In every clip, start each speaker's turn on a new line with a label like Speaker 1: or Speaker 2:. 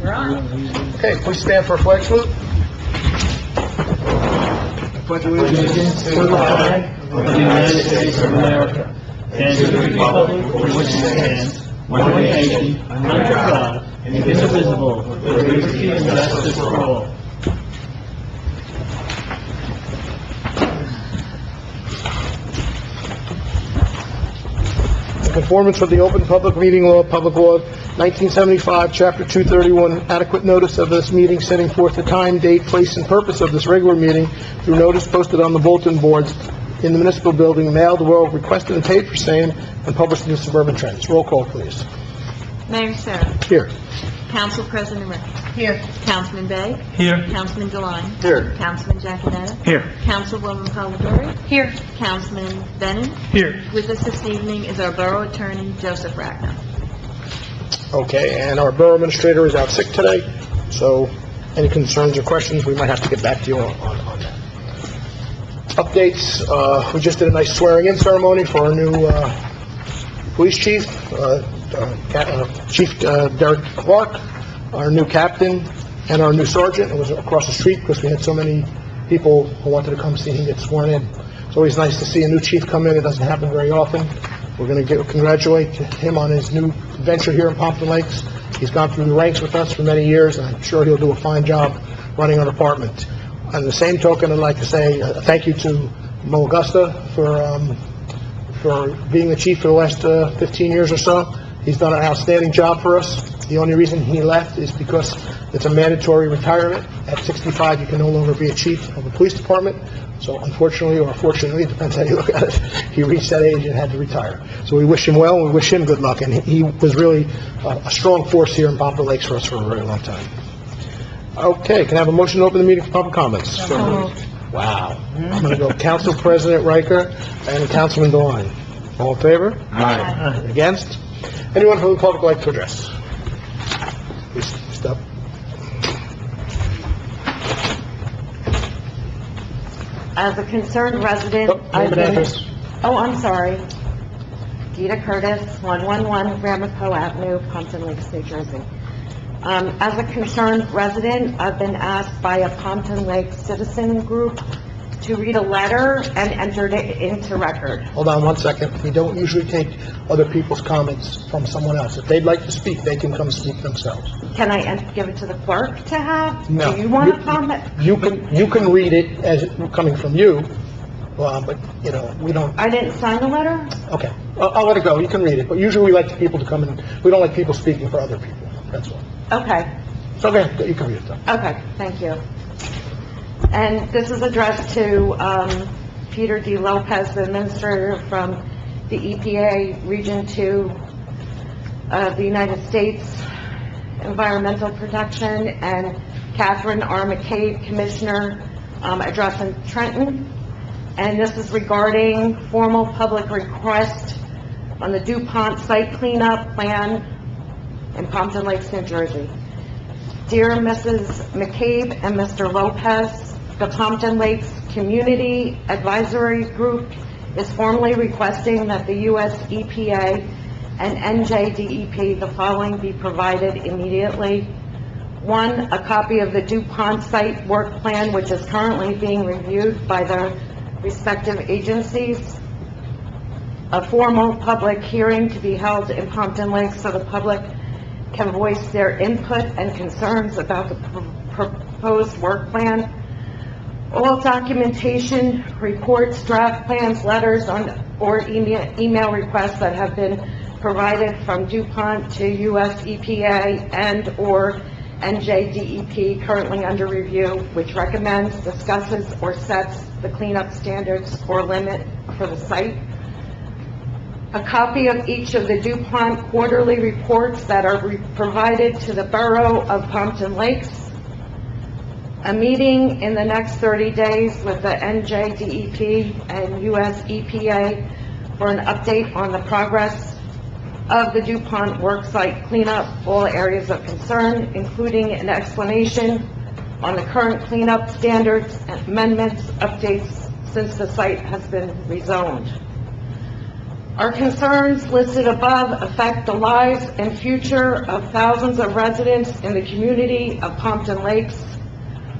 Speaker 1: You're on.
Speaker 2: Okay, please stand for a flag salute. I pledge allegiance to the flag
Speaker 3: of the United States of America and to the republic for which it stands, one nation, under God, indivisible, with liberty and justice for all.
Speaker 2: In conformance with the Open Public Meeting Law, Public Law 1975, Chapter 231, adequate notice of this meeting setting forth the time, date, place, and purpose of this regular meeting through notice posted on the bulletin boards in the municipal building, mailed, well, requested and paid for same, and published in the Suburban Trends. Roll call, please.
Speaker 1: Mayor Sarah.
Speaker 2: Here.
Speaker 1: Council President Rick.
Speaker 4: Here.
Speaker 1: Councilman Bay.
Speaker 3: Here.
Speaker 1: Councilman Deline.
Speaker 2: Here.
Speaker 1: Councilman Giacometto.
Speaker 3: Here.
Speaker 1: Councilwoman Polidori.
Speaker 4: Here.
Speaker 1: Councilman Bennett.
Speaker 3: Here.
Speaker 1: With us this evening is our Borough Attorney, Joseph Ragnar.
Speaker 2: Okay, and our borough administrator is out sick today, so any concerns or questions, we might have to get back to you on that. Updates, we just did a nice swearing-in ceremony for our new police chief, Chief Derek Clark, our new captain, and our new sergeant. It was across the street because we had so many people who wanted to come see him get sworn in. It's always nice to see a new chief come in. It doesn't happen very often. We're going to congratulate him on his new venture here in Pompton Lakes. He's gone through the ranks with us for many years, and I'm sure he'll do a fine job running our department. On the same token, I'd like to say thank you to Mo Augusta for being the chief for the last 15 years or so. He's done an outstanding job for us. The only reason he left is because it's a mandatory retirement. At 65, you can no longer be a chief of a police department. So unfortunately, or fortunately, it depends how you look at it, he reached that age and had to retire. So we wish him well, and we wish him good luck. And he was really a strong force here in Pompton Lakes for us for a very long time. Okay, can I have a motion to open the meeting for public comments? Wow. I'm going to go Council President Riker and Councilman Deline. All in favor?
Speaker 3: Aye.
Speaker 2: Against? Anyone from the public like to address? Please step.
Speaker 4: As a concerned resident,
Speaker 2: Name and address.
Speaker 4: I'm sorry. Gita Curtis, 111 Ramapo Avenue, Pompton Lakes, New Jersey. As a concerned resident, I've been asked by a Pompton Lakes citizen group to read a letter and enter it into record.
Speaker 2: Hold on one second. We don't usually take other people's comments from someone else. If they'd like to speak, they can come speak themselves.
Speaker 4: Can I give it to the clerk to have?
Speaker 2: No.
Speaker 4: Do you want to comment?
Speaker 2: You can read it as it coming from you, but, you know, we don't...
Speaker 4: I didn't sign the letter?
Speaker 2: Okay. I'll let it go. You can read it. But usually we like people to come in. We don't like people speaking for other people. That's all.
Speaker 4: Okay.
Speaker 2: It's okay. You can read it, though.
Speaker 4: Okay, thank you. And this is addressed to Peter D. Lopez, the administrator from the EPA Region 2 of the United States Environmental Protection, and Catherine R. McCabe, Commissioner, addressing Trenton. And this is regarding formal public request on the DuPont site cleanup plan in Pompton Lakes, New Jersey. Dear Mrs. McCabe and Mr. Lopez, the Pompton Lakes Community Advisory Group is formally requesting that the U.S. EPA and NJDEP the following be provided immediately. 1, a copy of the DuPont site work plan, which is currently being reviewed by the respective agencies. A formal public hearing to be held in Pompton Lakes so the public can voice their input and concerns about the proposed work plan. All documentation, reports, draft plans, letters, or email requests that have been provided from DuPont to U.S. EPA and or NJDEP currently under review, which recommends, discusses, or sets the cleanup standards or limit for the site. A copy of each of the DuPont quarterly reports that are provided to the Borough of Pompton Lakes. A meeting in the next 30 days with the NJDEP and U.S. EPA for an update on the progress of the DuPont worksite cleanup, all areas of concern, including an explanation on the current cleanup standards, amendments, updates since the site has been rezoned. Our concerns listed above affect the lives and future of thousands of residents in the community of Pompton Lakes.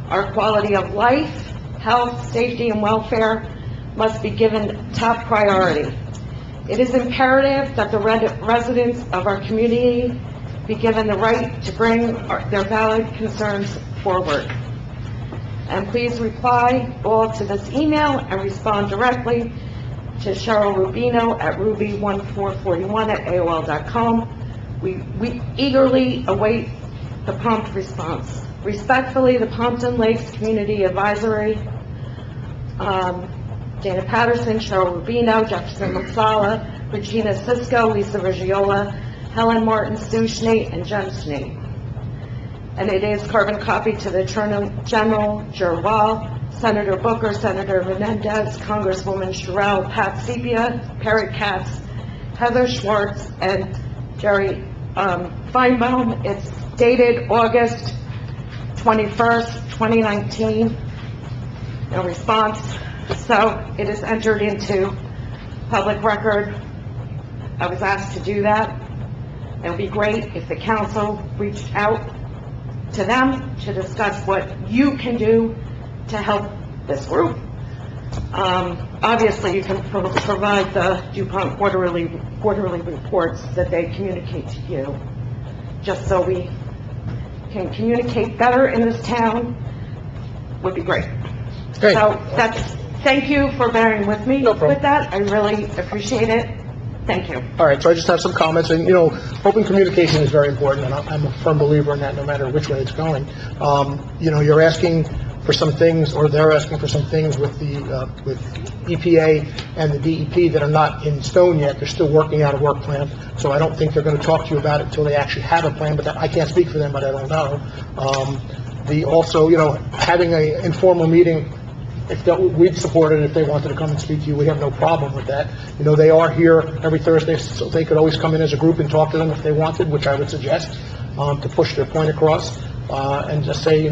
Speaker 4: Our quality of life, health, safety, and welfare must be given top priority. It is imperative that the residents of our community be given the right to bring their valid concerns forward. And please reply all to this email and respond directly to Cheryl Rubino at ruby1441@aol.com. We eagerly await the prompt response. Respectfully, the Pompton Lakes Community Advisory, Dana Patterson, Cheryl Rubino, Jefferson Mansala, Regina Cisco, Lisa Riggiola, Helen Martin, Sue Schnee, and Jen Schnee. And it is carbon copy to the Attorney General, Gerwal, Senator Booker, Senator Menendez, Congresswoman Sherrill, Pat Sepia, Perry Katz, Heather Schwartz, and Jerry Feinbaum. It's dated August 21st, 2019. No response. So it is entered into public record. I was asked to do that. It would be great if the council reached out to them to discuss what you can do to help this group. Obviously, you can provide the DuPont quarterly reports that they communicate to you, just so we can communicate better in this town, would be great.
Speaker 2: Great.
Speaker 4: So thank you for bearing with me
Speaker 2: No problem.
Speaker 4: with that. I really appreciate it. Thank you.
Speaker 2: All right, so I just have some comments, and, open communication is very important, and I'm a firm believer in that, no matter which way it's going. You're asking for some things, or they're asking for some things with the, with EPA and the DEP that are not in stone yet. They're still working out a work plan, so I don't think they're gonna talk to you about it until they actually have a plan, but I can't speak for them, but I don't know. Having an informal meeting, we'd support it if they wanted to come and speak to you. We have no problem with that. They are here every Thursday, so they could always come in as a group and talk to them if they wanted, which I would suggest, to push their point across, and just say,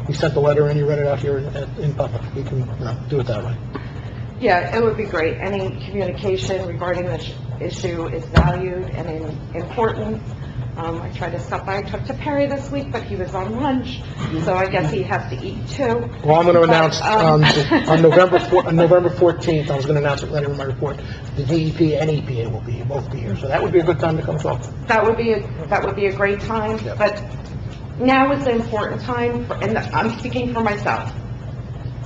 Speaker 2: we sent the letter and you read it out here in public. We can, do it that way.
Speaker 4: Yeah, it would be great. Any communication regarding this issue is valued and important. I tried to stop by. I talked to Perry this week, but he was on lunch, so I guess he has to eat too.
Speaker 2: Well, I'm going to announce on November 14th, I was going to announce it later in my report, the DEP and EPA will both be here, so that would be a good time to come talk.
Speaker 4: That would be a great time,
Speaker 2: Yep.
Speaker 4: but now is the important time, and I'm speaking for myself.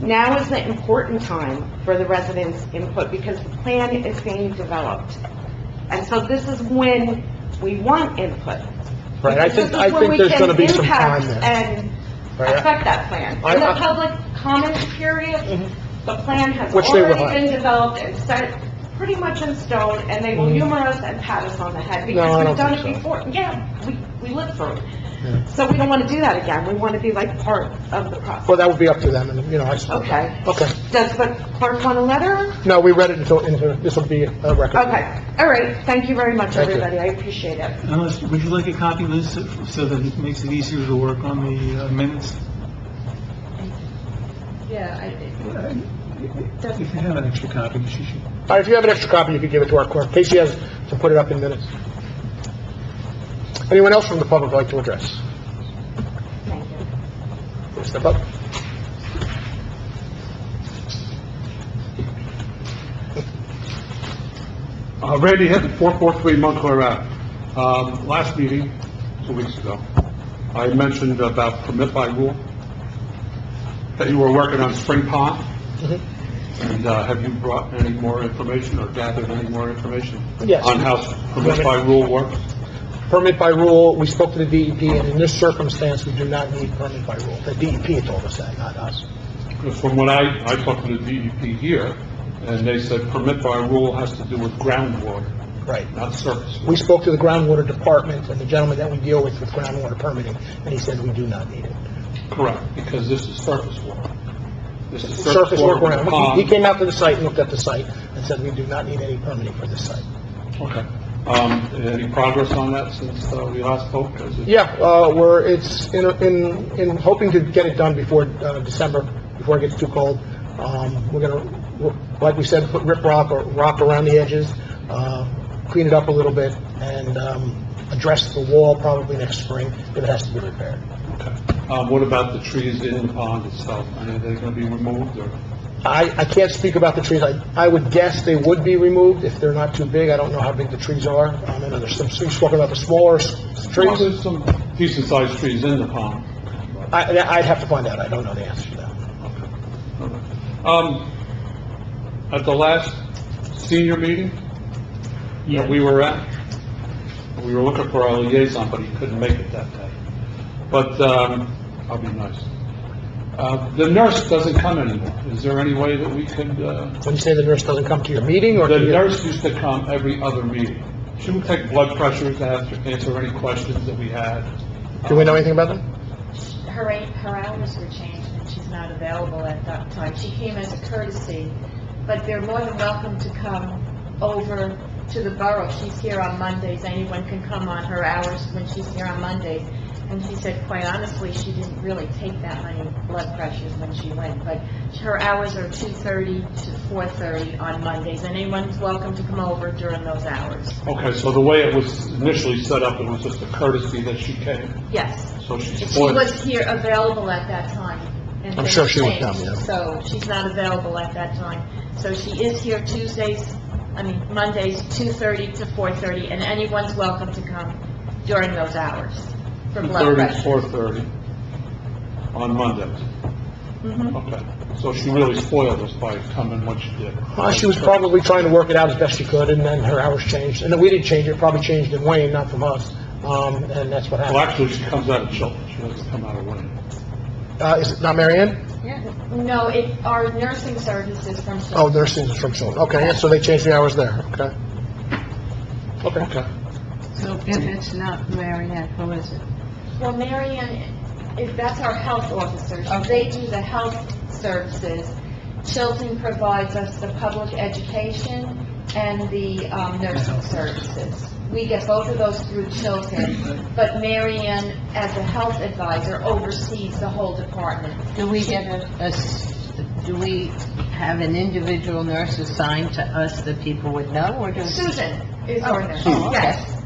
Speaker 4: Now is the important time for the residents' input, because the plan is being developed. And so this is when we want input.
Speaker 2: Right, I think there's going to be some time there.
Speaker 4: And
Speaker 2: Right.
Speaker 4: affect that plan. In the public comment period, the plan has
Speaker 2: Which they will
Speaker 4: already
Speaker 2: have.
Speaker 4: been developed and set pretty much in stone, and they will humor us and pat us on the head,
Speaker 2: No, I
Speaker 4: because
Speaker 2: don't
Speaker 4: we've done
Speaker 2: think
Speaker 4: it
Speaker 2: so.
Speaker 4: before. Yeah, we lived through it.
Speaker 2: Yeah.
Speaker 4: So we don't want to do that again. We want to be like part of the process.
Speaker 2: Well, that would be up to them, and, I support
Speaker 4: Okay.
Speaker 2: that. Okay.
Speaker 4: Does the clerk want a letter?
Speaker 2: No, we read it into this will be a record.
Speaker 4: Okay, all right, thank you very much,
Speaker 2: Thank you.
Speaker 4: everybody, I appreciate it.
Speaker 3: Unless, would you like a copy, Liz, so that it makes it easier to work on the minutes?
Speaker 1: Yeah,
Speaker 3: If you have an extra copy, you should.
Speaker 2: All right, if you have an extra copy, you could give it to our clerk. Casey has to put it up in minutes. Anyone else from the public like to address?
Speaker 4: Thank you.
Speaker 2: Please step up.
Speaker 5: Randy Hinton, 443 Montclair Ave. Last meeting, 2 weeks ago, I mentioned about permit by rule, that you were working on Spring Pond. And have you brought any more information or gathered any more information?
Speaker 2: Yes.
Speaker 5: On how permit by rule works?
Speaker 2: Permit by rule, we spoke to the DEP, and in this circumstance, we do not need permit by rule. The DEP told us that, not us.
Speaker 5: Because from what I talked to the DEP here, and they said permit by rule has to do with groundwater,
Speaker 2: Right.
Speaker 5: not surface water.
Speaker 2: We spoke to the groundwater department and the gentleman that we deal with groundwater permitting, and he said we do not need it.
Speaker 5: Correct, because this is surface water. This is
Speaker 2: Surface or
Speaker 5: water from the
Speaker 2: ground.
Speaker 5: pond.
Speaker 2: He came out to the site and looked at the site and said we do not need any permitting for this site.
Speaker 5: Okay. Any progress on that since we last spoke?
Speaker 2: Yeah, it's in hoping to get it done before December, before it gets too cold. We're gonna, like we said, put riprap or rock around the edges. clean it up a little bit, and address the wall probably next spring if it has to be repaired.
Speaker 5: Okay. What about the trees in the pond itself? Are they going to be removed, or?
Speaker 2: I can't speak about the trees. I would guess they would be removed if they're not too big. I don't know how big the trees are. I know there's some, you're talking about the smaller
Speaker 5: Well,
Speaker 2: trees.
Speaker 5: there's some decent-sized trees in the pond.
Speaker 2: I'd have to find out. I don't know the answer to that.
Speaker 5: At the last senior meeting that we were at, we were looking for our liaison, but he couldn't make it that day. But, I'll be nice. The nurse doesn't come anymore. Is there any way that we could,
Speaker 2: When you say the nurse doesn't come to your meeting, or
Speaker 5: the
Speaker 2: to your...
Speaker 5: nurse used to come every other meeting. She would take blood pressures, answer any questions that we had.
Speaker 2: Do we know anything about them?
Speaker 6: Her hours were changed and she's not available at that time. She came as a courtesy, but they're more than welcome to come over to the borough. She's here on Mondays. Anyone can come on her hours when she's here on Mondays. And she said, quite honestly, she didn't really take that many blood pressures when she went, but her hours are 2:30 to 4:30 on Mondays, and anyone's welcome to come over during those hours.
Speaker 5: Okay, so the way it was initially set up, it was just a courtesy that she came.
Speaker 6: Yes.
Speaker 5: So she
Speaker 6: She
Speaker 5: spoiled
Speaker 6: was here available at that time. and
Speaker 2: I'm sure she would
Speaker 6: things
Speaker 2: come,
Speaker 6: changed,
Speaker 2: yeah.
Speaker 6: So she's not available at that time. So she is here Mondays, 2:30 to 4:30, and anyone's welcome to come during those hours for blood
Speaker 5: 2:30
Speaker 6: pressure.
Speaker 5: to 4:30 on Mondays.
Speaker 6: Mhm.
Speaker 5: Okay, so she really spoiled us by coming when she did.
Speaker 2: She was probably trying to work it out as best she could, and then her hours changed. And then we didn't change it, probably changed in Wayne, not from us. And that's what
Speaker 5: Well,
Speaker 2: happened.
Speaker 5: actually, she comes out of Chilton, she doesn't come out of Wayne.
Speaker 2: Is it not Mary Ann?
Speaker 6: No, our nursing services from.
Speaker 2: Oh, nursing is from Chilton. Okay, yeah, so they changed the hours there, okay. Okay.
Speaker 5: Okay.
Speaker 7: So if it's not Mary Ann, who is it?
Speaker 6: Well, Marianne, that's our health officer.
Speaker 7: Okay.
Speaker 6: They do the health services. Chilton provides us the public education and the nursing services. We get both of those through Chilton, but Marianne, as a health advisor, oversees the whole department.
Speaker 7: Do we get do we have an individual nurse assigned to us that people would know, or do?
Speaker 6: Susan is our nurse.
Speaker 7: Oh, okay.
Speaker 6: Yes,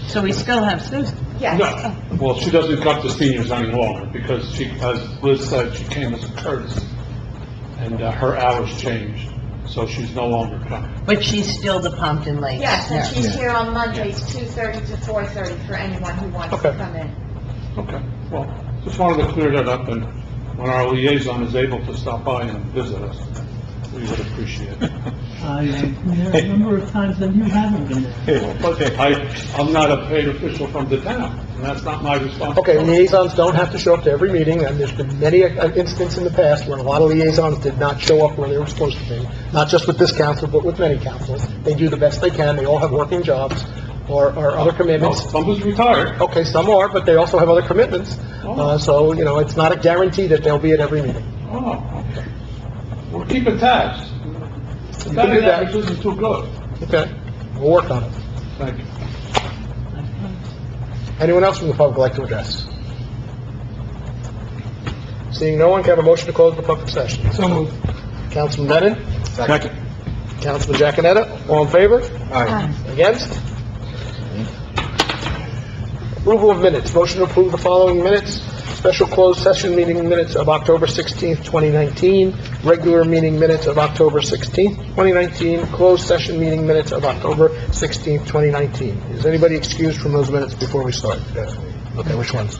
Speaker 7: So we still have Susan?
Speaker 6: yes.
Speaker 5: No, well, she doesn't come to seniors any longer, because she, as Liz said, she came as a courtesy, and her hours changed, so she's no longer coming.
Speaker 7: But she's still the Pompton Lakes
Speaker 6: Yes, and
Speaker 7: nurse?
Speaker 6: she's here on Mondays, 2:30 to 4:30 for anyone who wants to
Speaker 2: Okay.
Speaker 6: come in.
Speaker 5: Okay, well, just wanted to clear that up, and when our liaison is able to stop by and visit us, we would appreciate it.
Speaker 3: I've been there a number of times and you haven't been there.
Speaker 5: But I'm not a paid official from the town, and that's not my responsibility.
Speaker 2: Okay, liaisons don't have to show up to every meeting, and there's been many instances in the past where a lot of liaisons did not show up where they were supposed to be, not just with this council, but with many councils. They do the best they can, they all have working jobs or other commitments.
Speaker 5: Someone's retired.
Speaker 2: Okay, some are, but they also have other commitments, so, it's not a guarantee that they'll be at every meeting.
Speaker 5: Oh, okay. We're keeping tabs. The
Speaker 2: You can do that.
Speaker 5: average isn't too good.
Speaker 2: Okay, we'll work on it.
Speaker 5: Thank you.
Speaker 2: Anyone else from the public would like to address? Seeing no one, can I have a motion to close the public session? So moved. Councilman Lennon?
Speaker 5: Second.
Speaker 2: Councilman Giaconetti, all in favor?
Speaker 7: Aye.
Speaker 2: Against? Approval of minutes, motion to approve the following minutes. Special closed session meeting minutes of October 16th, 2019, regular meeting minutes of October 16th, 2019, closed session meeting minutes of October 16th, 2019. Is anybody excused from those minutes before we start? Okay, which ones?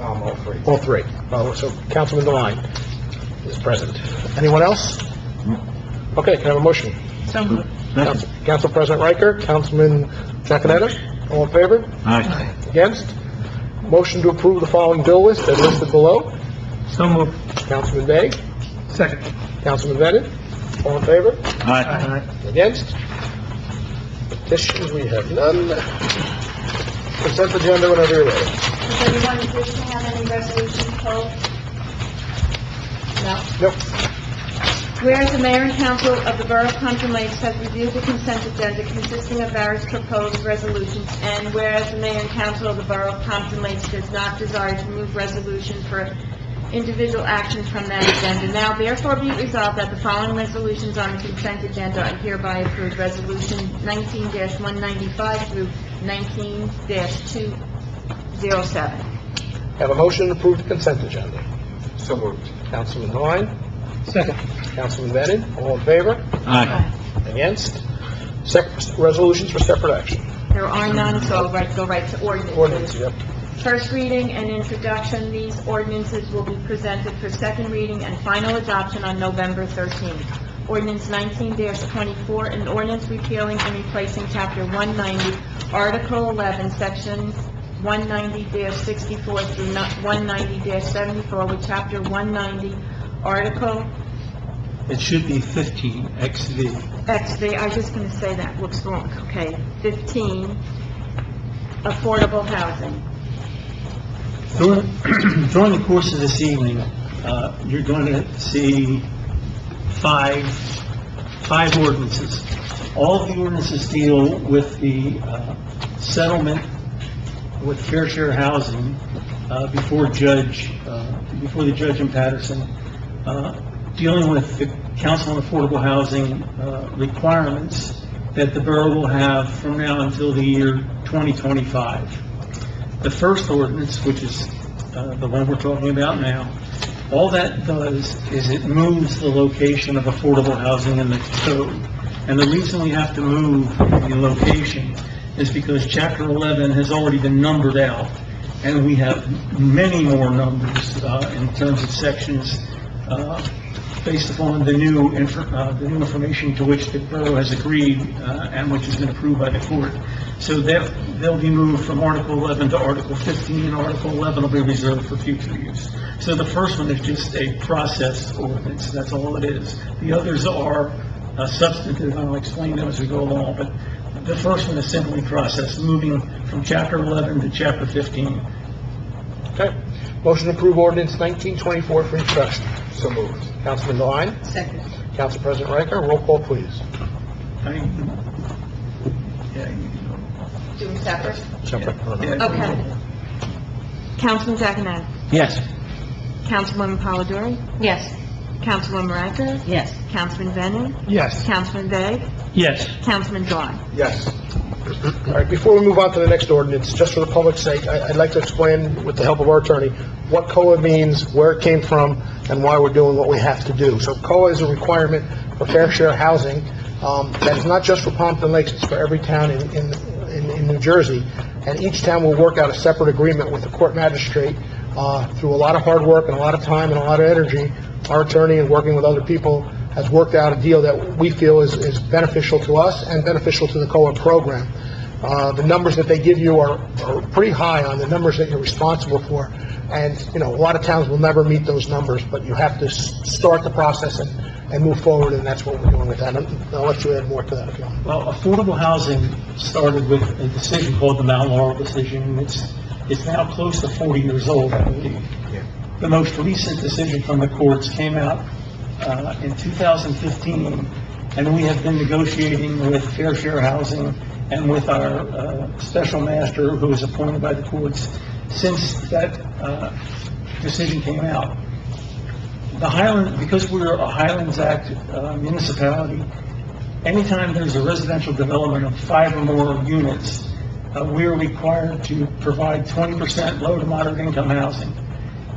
Speaker 8: All three.
Speaker 2: All three. Oh, so Councilman Devine is present. Anyone else? Okay, can I have a motion?
Speaker 7: So moved.
Speaker 2: Council President Riker, Councilman Giaconetti, all in favor?
Speaker 3: Aye.
Speaker 2: Against? Motion to approve the following bill list as listed below.
Speaker 3: So moved.
Speaker 2: Councilman Day,
Speaker 3: Second.
Speaker 2: Councilman Bennett, all in favor?
Speaker 3: Aye.
Speaker 2: Against? Petitions, we have none. Consent agenda whenever you're ready.
Speaker 6: Does anyone wish to have any resolutions pulled? No?
Speaker 2: Nope.
Speaker 6: Whereas the mayor and council of the Borough of Pompton Lakes have reviewed the consent agenda consisting of various proposed resolutions, and whereas the mayor and council of the Borough of Pompton Lakes does not desire to move resolutions for individual actions from that agenda. Now therefore be it resolved that the following resolutions on the consent agenda are hereby approved. Resolution 19-195 through 19-207.
Speaker 2: Have a motion to approve the consent agenda.
Speaker 8: So moved.
Speaker 2: Councilman Devine,
Speaker 3: Second.
Speaker 2: Councilman Bennett, all in favor?
Speaker 3: Aye.
Speaker 2: Against? Resolutions for separate action.
Speaker 6: There are none, so I'll go right to
Speaker 2: Ordinance,
Speaker 6: ordinances.
Speaker 2: yep.
Speaker 6: First reading and introduction, these ordinances will be presented for second reading and final adoption on November 13th. Ordinance 19-24, an ordinance repealing and replacing Chapter 190, Article 11, Sections 190-64 through 190-74 with Chapter 190, Article
Speaker 3: It should be 15, XV.
Speaker 6: XV, I was just going to say that, looks wrong, okay, 15, affordable housing.
Speaker 3: During the course of this evening, you're going to see five ordinances. All of the ordinances deal with the settlement with fair share housing before the judge in Patterson, dealing with the Council on Affordable Housing requirements that the borough will have from now until the year 2025. The first ordinance, which is the one we're talking about now, all that does is it moves the location of affordable housing in the code. And the reason we have to move the location is because Chapter 11 has already been numbered out, and we have many more numbers in terms of sections based upon the new information to which the borough has agreed and which has been approved by the court. So they'll be moved from Article 11 to Article 15, and Article 11 will be reserved for future use. So the first one is just a process ordinance, that's all it is. The others are substantive, and I'll explain them as we go along, but the first one is simply process, moving from Chapter 11 to Chapter 15.
Speaker 2: Okay. Motion to approve ordinance 1924 for introduction.
Speaker 8: So moved.
Speaker 2: Councilman Devine,
Speaker 7: Second.
Speaker 2: Council President Riker, roll call, please.
Speaker 6: Doing separate?
Speaker 2: Separate.
Speaker 6: Okay. Councilman Zaganad,
Speaker 3: Yes.
Speaker 6: Councilwoman Polidori,
Speaker 4: Yes.
Speaker 6: Councilwoman Riker,
Speaker 7: Yes.
Speaker 6: Councilman Bennett,
Speaker 2: Yes.
Speaker 6: Councilman Bay,
Speaker 3: Yes.
Speaker 6: Councilman Vaughn.
Speaker 8: Yes.
Speaker 2: All right, before we move on to the next ordinance, just for the public's sake, I'd like to explain, with the help of our attorney, what COA means, where it came from, and why we're doing what we have to do. So COA is a requirement for fair share housing that is not just for Pompton Lakes, it's for every town in New Jersey. And each town will work out a separate agreement with the court magistrate through a lot of hard work and a lot of time and a lot of energy. Our attorney, and working with other people, has worked out a deal that we feel is beneficial to us and beneficial to the COA program. The numbers that they give you are pretty high on the numbers that you're responsible for. And, a lot of towns will never meet those numbers, but you have to start the process and move forward, and that's what we're doing with that. I'll let you add more to that if you want.
Speaker 3: Well, affordable housing started with a decision called the Mount Laurel decision, and it's now close to 40 years old, I believe.
Speaker 8: Yeah.
Speaker 3: The most recent decision from the courts came out in 2015, and we have been negotiating with Fair Share Housing and with our special master, who was appointed by the courts, since that decision came out. Because we're a Highlands Act municipality, anytime there's a residential development of 5 or more units, we're required to provide 20% low to moderate income housing.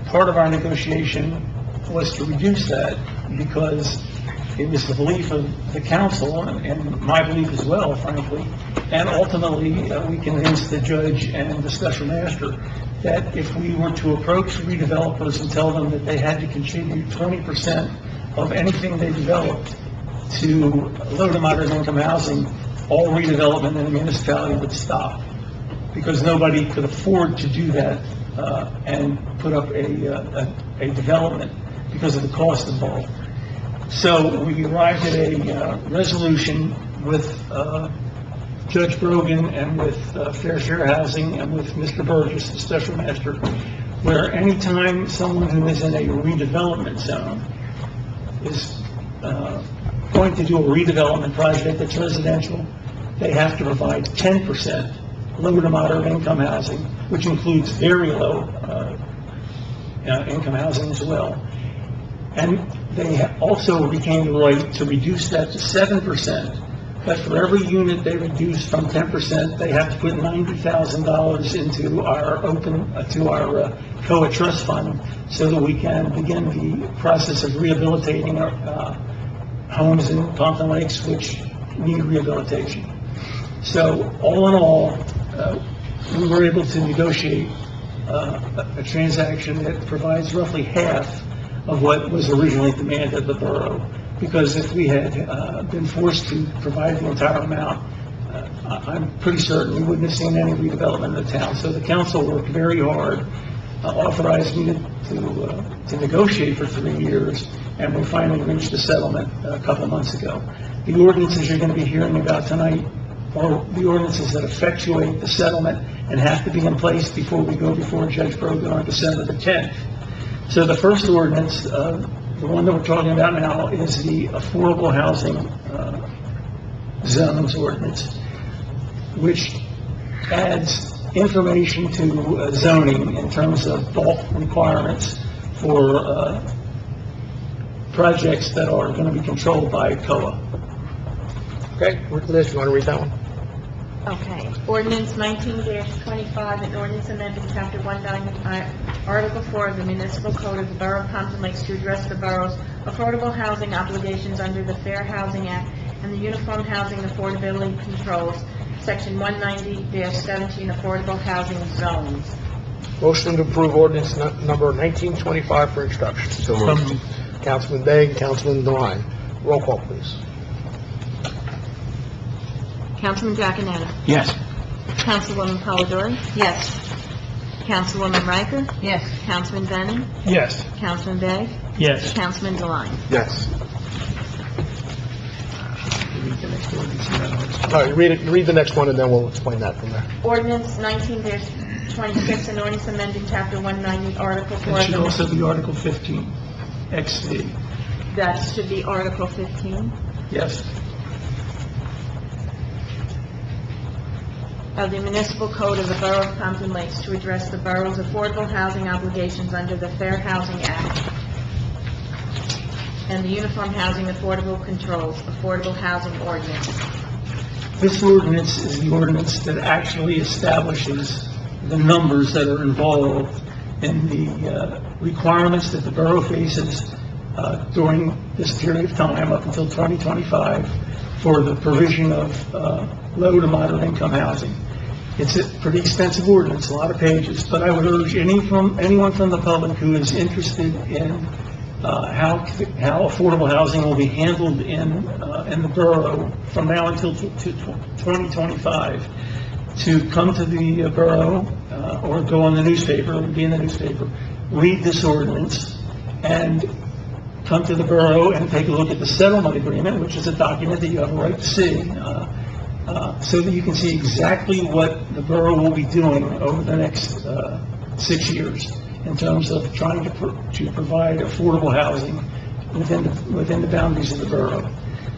Speaker 3: Part of our negotiation was to reduce that because it was the belief of the council, and my belief as well, frankly, and ultimately we convinced the judge and the special master that if we were to approach redevelopers and tell them that they had to contribute 20% of anything they developed to low to moderate income housing, all redevelopment in the municipality would stop, because nobody could afford to do that and put up a development because of the cost involved. So we arrived at a resolution with Judge Brogan and with Fair Share Housing and with Mr. Burgess, the special master, where anytime someone who is in a redevelopment zone is going to do a redevelopment project that's residential, they have to provide 10% low to moderate income housing, which includes very low income housing as well. And they also retained the right to reduce that to 7%. But for every unit they reduce from 10%, they have to put $90,000 into our COA trust fund so that we can begin the process of rehabilitating our homes in Pompton Lakes which need rehabilitation. So all in all, we were able to negotiate a transaction that provides roughly half of what was originally demanded of the borough. Because if we had been forced to provide the entire amount, I'm pretty certain we wouldn't have seen any redevelopment of the town. So the council worked very hard, authorized me to negotiate for 3 years, and we finally reached a settlement a couple months ago. The ordinances you're going to be hearing about tonight are the ordinances that effectuate the settlement and have to be in place before we go before Judge Brogan on December the 10th. So the first ordinance, the one that we're talking about now, is the affordable housing zones ordinance, which adds information to zoning in terms of bulk requirements for projects that are going to be controlled by COA.
Speaker 2: Okay, Liz, you want to read that one?
Speaker 1: Okay. Ordinance 19-25, an ordinance amending Chapter 190, Article 4 of the Municipal Code of the Borough of Pompton Lakes to address the borough's affordable housing obligations under the Fair Housing Act and the Uniform Housing Affordability Controls, Section 190-17, Affordable Housing Zones.
Speaker 2: Motion to approve ordinance number 1925 for introduction. So moved. Councilman Begg, Councilman Devine. Roll call, please.
Speaker 1: Councilman Giaconetti.
Speaker 3: Yes.
Speaker 1: Councilwoman Polidori.
Speaker 7: Yes.
Speaker 1: Councilwoman Riker.
Speaker 7: Yes.
Speaker 1: Councilman Denon.
Speaker 3: Yes.
Speaker 1: Councilman Bay.
Speaker 3: Yes.
Speaker 1: Councilman Devine.
Speaker 2: Yes. All right, read the next one, and then we'll explain that from there.
Speaker 1: Ordinance 19-26, an ordinance amending Chapter 190, Article 4
Speaker 3: It
Speaker 1: of
Speaker 3: should
Speaker 1: the...
Speaker 3: also be Article 15, XD.
Speaker 1: That should be Article 15
Speaker 3: Yes.
Speaker 1: of the Municipal Code of the Borough of Pompton Lakes to address the borough's affordable housing obligations under the Fair Housing Act and the Uniform Housing Affordable Controls, Affordable Housing Ordinance.
Speaker 3: This ordinance is the ordinance that actually establishes the numbers that are involved in the requirements that the borough faces during this period of time up until 2025 for the provision of low to moderate income housing. It's a pretty extensive ordinance, a lot of pages, but I would urge anyone from the public who is interested in how affordable housing will be handled in the borough from now until 2025 to come to the borough or go on the newspaper, be in the newspaper, read this ordinance, and come to the borough and take a look at the settlement agreement, which is a document that you have a right to see, so that you can see exactly what the borough will be doing over the next 6 years in terms of trying to provide affordable housing within the boundaries of the borough.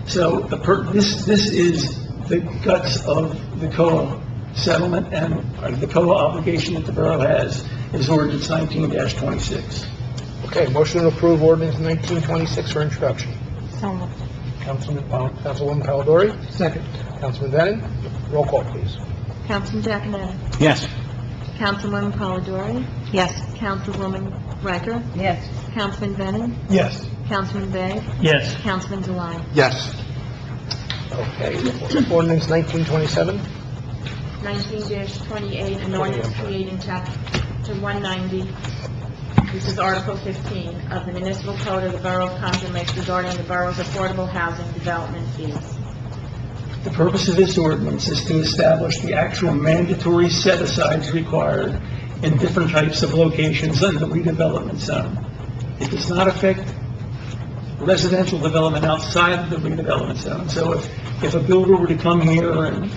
Speaker 3: So this is the guts of the COA settlement, and the COA obligation that the borough has is ordinance 19-26.
Speaker 2: Okay, motion to approve ordinance 1926 for introduction.
Speaker 1: So moved.
Speaker 2: Councilwoman Polidori.
Speaker 3: Second.
Speaker 2: Councilman Denon. Roll call, please.
Speaker 1: Councilman Giaconetti.
Speaker 3: Yes.
Speaker 1: Councilwoman Polidori.
Speaker 7: Yes.
Speaker 1: Councilwoman Riker.
Speaker 7: Yes.
Speaker 1: Councilman Denon.
Speaker 3: Yes.
Speaker 1: Councilman Bay.
Speaker 3: Yes.
Speaker 1: Councilman Devine.
Speaker 2: Yes. Okay, ordinance 1927.
Speaker 1: 19-28, an ordinance creating Chapter 190. This is Article 15 of the Municipal Code of the Borough of Pompton Lakes regarding the borough's affordable housing development fees.
Speaker 3: The purpose of this ordinance is to establish the actual mandatory set-asides required in different types of locations in the redevelopment zone. It does not affect residential development outside of the redevelopment zone. So if a builder were to come here and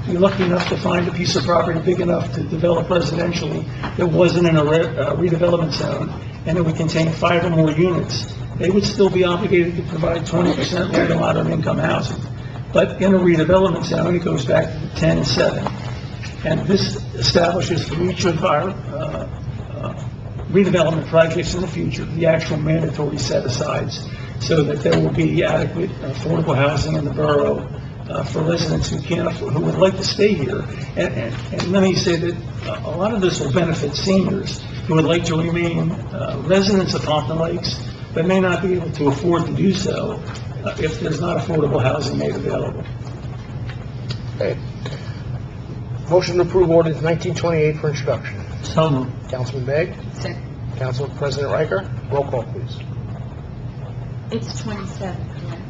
Speaker 3: be lucky enough to find a piece of property big enough to develop residentially that wasn't in a redevelopment zone, and it would contain 5 or more units, they would still be obligated to provide 20% low to moderate income housing. But in a redevelopment zone, it goes back to the 10-7. And this establishes for each of our redevelopment projects in the future, the actual mandatory set-asides, so that there will be adequate affordable housing in the borough for residents who can't afford, who would like to stay here. And let me say that a lot of this will benefit seniors who would like to remain residents of Pompton Lakes, but may not be able to afford to do so if there's not affordable housing made available.
Speaker 2: Okay. Motion to approve ordinance 1928 for introduction.
Speaker 3: So moved.
Speaker 2: Councilman Begg?
Speaker 7: Second.
Speaker 2: Council President Riker? Roll call, please.
Speaker 6: It's 27, correct?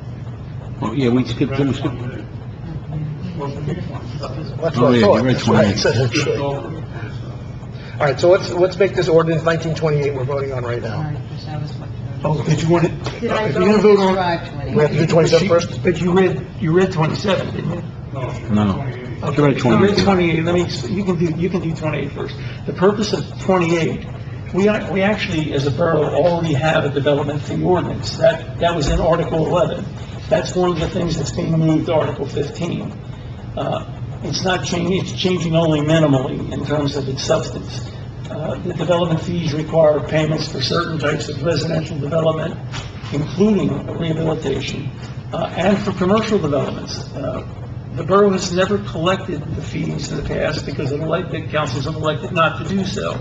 Speaker 8: Oh, yeah, we skipped,
Speaker 2: That's
Speaker 8: oh,
Speaker 2: what I
Speaker 8: yeah,
Speaker 2: thought.
Speaker 8: you're right,
Speaker 2: That's why it
Speaker 8: 28.
Speaker 2: says it should. All right, so let's make this ordinance 1928 we're voting on right
Speaker 7: All
Speaker 2: now.
Speaker 7: right, because I was what...
Speaker 3: Oh, did you want it?
Speaker 6: Did I
Speaker 3: If you're gonna vote on,
Speaker 2: We have to do 27 first?
Speaker 3: but you read 27, didn't you?
Speaker 8: No.
Speaker 3: Okay,
Speaker 8: You're right, 28.
Speaker 3: 28, you can do 28 first. The purpose of 28, we actually, as a borough, already have a development fee ordinance. That was in Article 11. That's one of the things that's being moved to Article 15. It's not changing, it's changing only minimally in terms of its substance. The development fees require payments for certain types of residential development, including rehabilitation, and for commercial developments. The borough has never collected the fees in the past because the councils have elected not to do so.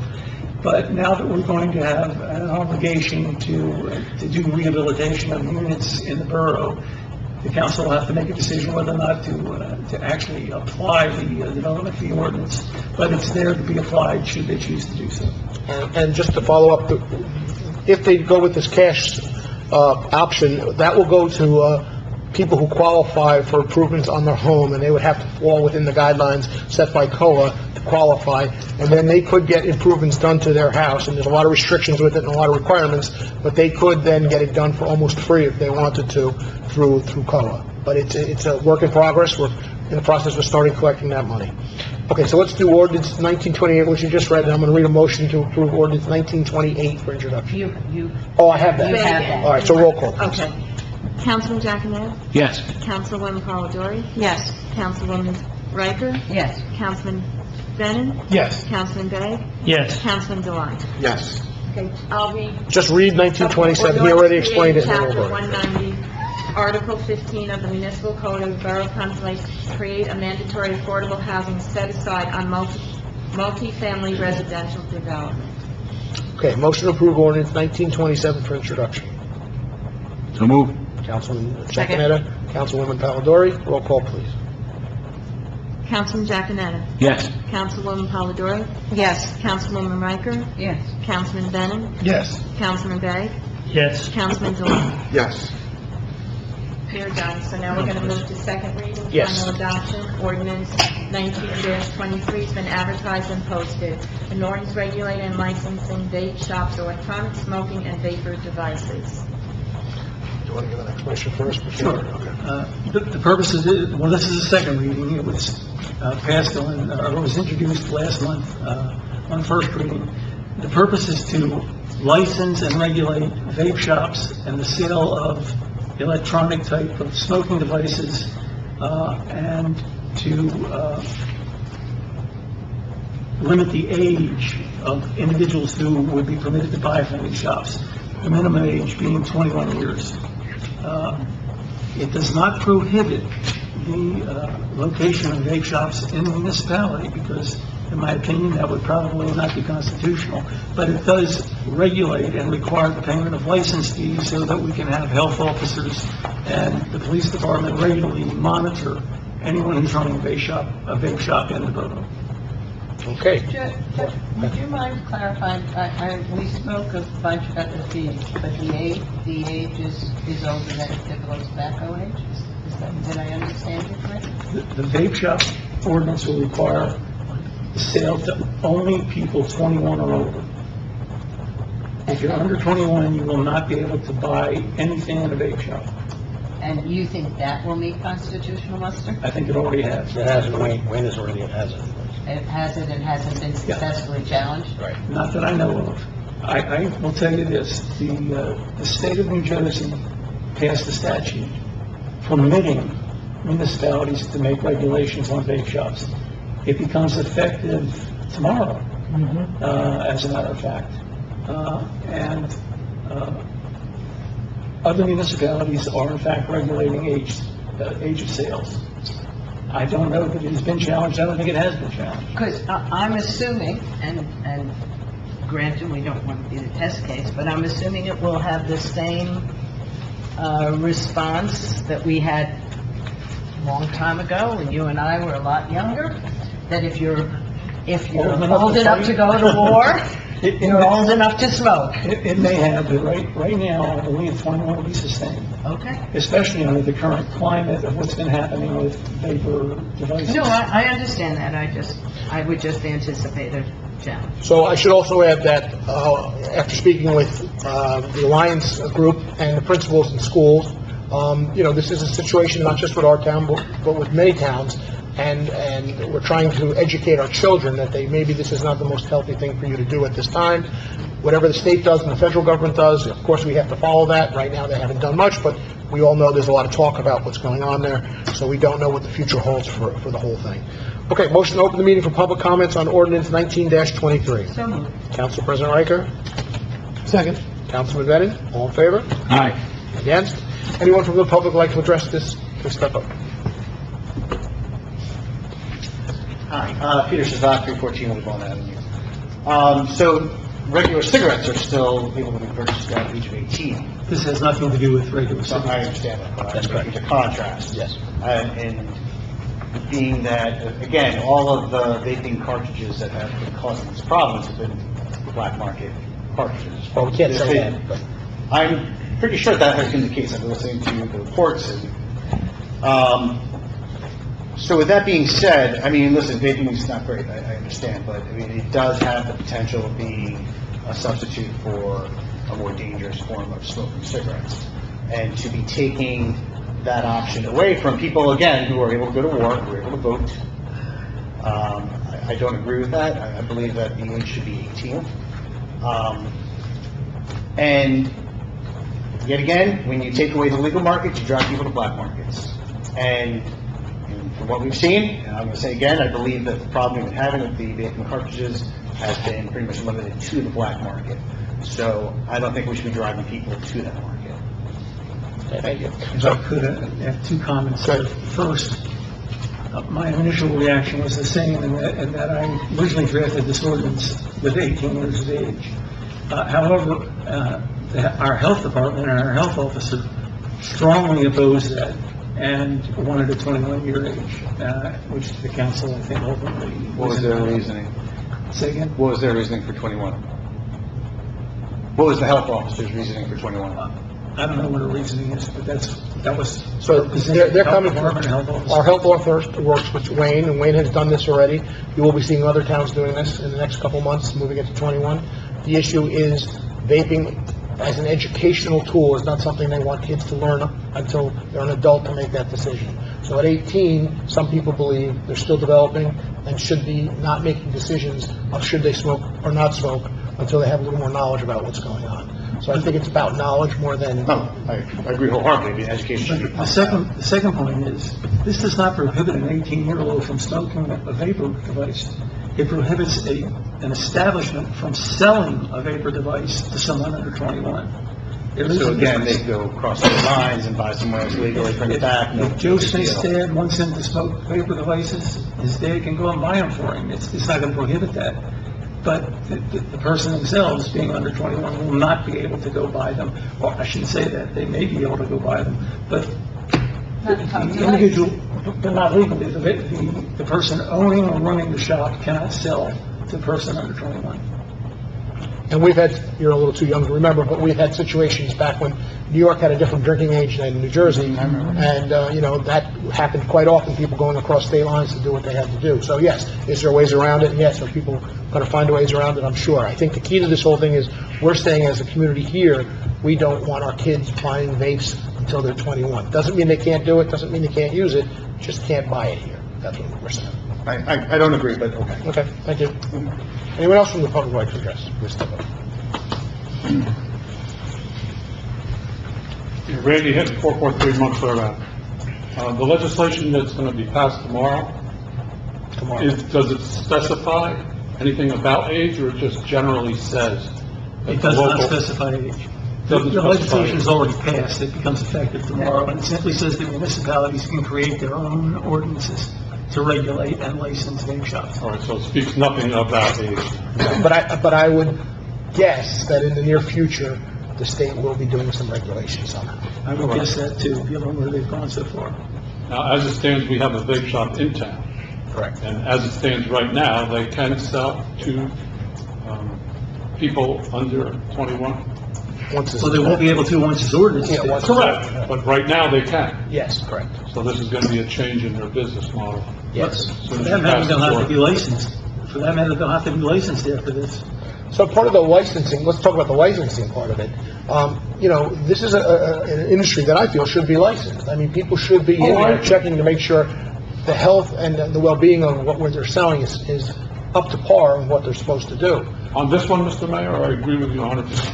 Speaker 3: But now that we're going to have an obligation to do rehabilitation of units in the borough, the council will have to make a decision whether or not to actually apply the development fee ordinance. But it's there to be applied should they choose to do so.
Speaker 2: And just to follow up, if they go with this cash option, that will go to people who qualify for improvements on their home, and they would have to fall within the guidelines set by COA to qualify, and then they could get improvements done to their house, and there's a lot of restrictions with it and a lot of requirements, but they could then get it done for almost free if they wanted to through COA. But it's a work in progress. We're in the process of starting collecting that money. Okay, so let's do ordinance 1928, which you just read, and I'm going to read a motion to approve ordinance 1928 for introduction. Oh, I have that.
Speaker 7: You have that.
Speaker 2: All right, so roll call, please.
Speaker 1: Okay. Councilman Giaconetti?
Speaker 8: Yes.
Speaker 1: Councilwoman Polidori?
Speaker 4: Yes.
Speaker 1: Councilwoman Riker?
Speaker 7: Yes.
Speaker 1: Councilman Brennan?
Speaker 3: Yes.
Speaker 1: Councilman Begg?
Speaker 3: Yes.
Speaker 1: Councilman Deline?
Speaker 2: Yes.
Speaker 1: Okay, I'll read.
Speaker 2: Just read 1927, he already explained it. and then
Speaker 1: Chapter
Speaker 2: we'll vote.
Speaker 1: 190, Article 15 of the Municipal Code of the Borough of Pompton Lakes to create a mandatory affordable housing set aside on multi-family residential development.
Speaker 2: Okay, motion to approve ordinance 1927 for introduction.
Speaker 8: So move.
Speaker 2: Councilman
Speaker 4: Second.
Speaker 2: Giaconetti, Councilwoman Polidori, roll call, please.
Speaker 1: Councilman Giaconetti?
Speaker 8: Yes.
Speaker 1: Councilwoman Polidori?
Speaker 4: Yes.
Speaker 1: Councilwoman Riker?
Speaker 7: Yes.
Speaker 1: Councilman Brennan?
Speaker 3: Yes.
Speaker 1: Councilman Begg?
Speaker 3: Yes.
Speaker 1: Councilman Deline?
Speaker 5: Yes.
Speaker 1: You're done, so now we're going to move to second reading,
Speaker 2: Yes.
Speaker 1: final adoption. Ordinance 19-23 has been advertised and posted. An ordinance regulating and licensing vape shops, electronic smoking, and vapor devices.
Speaker 2: Do you want to give an explanation first?
Speaker 3: Sure.
Speaker 2: Okay.
Speaker 3: The purpose is, well, this is the second reading. It was passed on, or was introduced last month on first reading. The purpose is to license and regulate vape shops and the sale of electronic type of smoking devices, and to limit the age of individuals who would be permitted to buy from these shops, the minimum age being 21 years. It does not prohibit the location of vape shops in the municipality, because, in my opinion, that would probably not be constitutional, but it does regulate and require the payment of license fees so that we can have health officers and the police department regularly monitor anyone who's running a vape shop in the borough.
Speaker 2: Okay.
Speaker 7: Would you mind clarifying, we spoke a bunch about the fees, but the age is older than a typical tobacco age? Did I understand you correctly?
Speaker 3: The vape shop ordinance will require the sale to only people 21 or older. If you're under 21, you will not be able to buy anything in a vape shop.
Speaker 7: And you think that will meet constitutional muster?
Speaker 3: I think it already has.
Speaker 2: It hasn't, Wayne has already, it hasn't.
Speaker 7: It hasn't and hasn't been successfully challenged?
Speaker 2: Right.
Speaker 3: Not that I know of. I will tell you this, the state of New Jersey passed a statute permitting municipalities to make regulations on vape shops. It becomes effective tomorrow, as a matter of fact. and other municipalities are in fact regulating age of sales. I don't know that it has been challenged. I don't think it has been challenged.
Speaker 7: Because I'm assuming, and granted, we don't want to be the test case, but I'm assuming it will have the same response that we had a long time ago when you and I were a lot younger, that if you're old enough to go to war, you're old enough to smoke.
Speaker 3: It may have, but right now, I believe 21 will be sustained,
Speaker 7: Okay.
Speaker 3: especially under the current climate of what's been happening with vapor devices.
Speaker 7: No, I understand that. I would just anticipate a challenge.
Speaker 2: So I should also add that, after speaking with the Alliance group and the principals in schools, this is a situation not just with our town, but with many towns, and we're trying to educate our children that maybe this is not the most healthy thing for you to do at this time. Whatever the state does and the federal government does, of course, we have to follow that. Right now, they haven't done much, but we all know there's a lot of talk about what's going on there, so we don't know what the future holds for the whole thing. Okay, motion to open the meeting for public comments on ordinance 19-23.
Speaker 7: So moved.
Speaker 2: Council President Riker? Second. Councilman Bennett, all in favor?
Speaker 8: Aye.
Speaker 2: Against? Anyone from the public like to address this? Please step up.
Speaker 9: Hi, Peter Shazak, 314 Woodlawn Avenue. So regular cigarettes are still able to be purchased at the age of 18.
Speaker 3: This has nothing to do with regular
Speaker 9: So I
Speaker 3: cigarettes.
Speaker 9: understand that, but
Speaker 2: That's
Speaker 9: I'm
Speaker 2: correct.
Speaker 9: making a contrast.
Speaker 2: Yes.
Speaker 9: And being that, again, all of the vaping cartridges that have been causing these problems have been black market cartridges.
Speaker 2: Well, we can't say that, but...
Speaker 9: I'm pretty sure that has been the case. I've been listening to the reports. So with that being said, I mean, listen, vaping is not great, I understand, but I mean, it does have the potential of being a substitute for a more dangerous form of smoking cigarettes. And to be taking that option away from people, again, who are able to go to war, who are able to vote, I don't agree with that. I believe that the age should be 18. And yet again, when you take away the legal markets, you drive people to black markets. And from what we've seen, and I'm going to say again, I believe that the problem we've been having with the vaping cartridges has been pretty much limited to the black market. So I don't think we should be driving people to that market.
Speaker 2: Okay, thank you.
Speaker 3: If I could have two comments. First, my initial reaction was the same, in that I originally drafted this ordinance with 18 years of age. However, our health department and our health officer strongly opposed that and wanted a 21-year age, which the council, I think, ultimately...
Speaker 9: What was their reasoning?
Speaker 3: Say again?
Speaker 9: What was their reasoning for 21? What was the health officer's reasoning for 21?
Speaker 3: I don't know what her reasoning is, but that was...
Speaker 2: So they're coming from,
Speaker 3: Department, health officer.
Speaker 2: our health officer works with Wayne, and Wayne has done this already. You will be seeing other towns doing this in the next couple months, moving it to 21. The issue is vaping as an educational tool is not something they want kids to learn until they're an adult to make that decision. So at 18, some people believe they're still developing and should be not making decisions of should they smoke or not smoke until they have a little more knowledge about what's going on. So I think it's about knowledge more than...
Speaker 9: No, I agree wholeheartily. The education should be...
Speaker 3: The second point is, this does not prohibit an 18-year-old from smoking a vapor device. It prohibits an establishment from selling a vapor device to someone under 21.
Speaker 9: So again, they go across the lines and buy somewhere else legally, bring it back.
Speaker 3: If Joe Smith's dad wants him to smoke vapor devices, his dad can go and buy them for him. It's not going to prohibit that. But the person themselves, being under 21, will not be able to go buy them. Or I shouldn't say that. They may be able to go buy them, but the individual, but not legally. The person owning or running the shop cannot sell to a person under 21.
Speaker 2: And we've had, you're a little too young to remember, but we've had situations back when New York had a different drinking age than New Jersey. And, that happened quite often, people going across state lines to do what they had to do. So yes, is there ways around it? Yes. Are people going to find ways around it? I'm sure. I think the key to this whole thing is we're saying as a community here, we don't want our kids buying vapes until they're 21. Doesn't mean they can't do it, doesn't mean they can't use it, just can't buy it here. That's what we're saying.
Speaker 9: I don't agree, but okay.
Speaker 2: Okay, thank you. Anyone else from the public like to address? Please step up.
Speaker 5: Randy Hitt, 443 Montclair Ave. The legislation that's going to be passed tomorrow, does it specify anything about age, or it just generally says
Speaker 3: It does not
Speaker 5: Local-
Speaker 3: specify age.
Speaker 5: Doesn't
Speaker 3: The legislation is
Speaker 5: specify.
Speaker 3: already passed, it becomes effective tomorrow, and it simply says that municipalities can create their own ordinances to regulate and license vape shops.
Speaker 5: All right, so it speaks nothing about age.
Speaker 2: But I would guess that in the near future, the state will be doing some regulations on it.
Speaker 3: I would guess that too, given where they've gone so far.
Speaker 5: Now, as it stands, we have a vape shop in town,
Speaker 2: Correct.
Speaker 5: and as it stands right now, they can sell to people under 21.
Speaker 2: Once it's-
Speaker 3: So they won't be able to once this ordinance is
Speaker 2: Yeah, once-
Speaker 3: passed.
Speaker 5: Correct, but right now they can.
Speaker 2: Yes, correct.
Speaker 5: So this is going to be a change in their business model.
Speaker 2: Yes.
Speaker 3: For that matter, they'll have to be licensed. For that matter, they'll have to be licensed after this.
Speaker 2: So part of the licensing, let's talk about the licensing part of it. This is an industry that I feel should be licensed. I mean, people should be in there checking to make sure the health and the well-being of what they're selling is up to par with what they're supposed to do.
Speaker 5: On this one, Mr. Mayor, I agree with you 100%.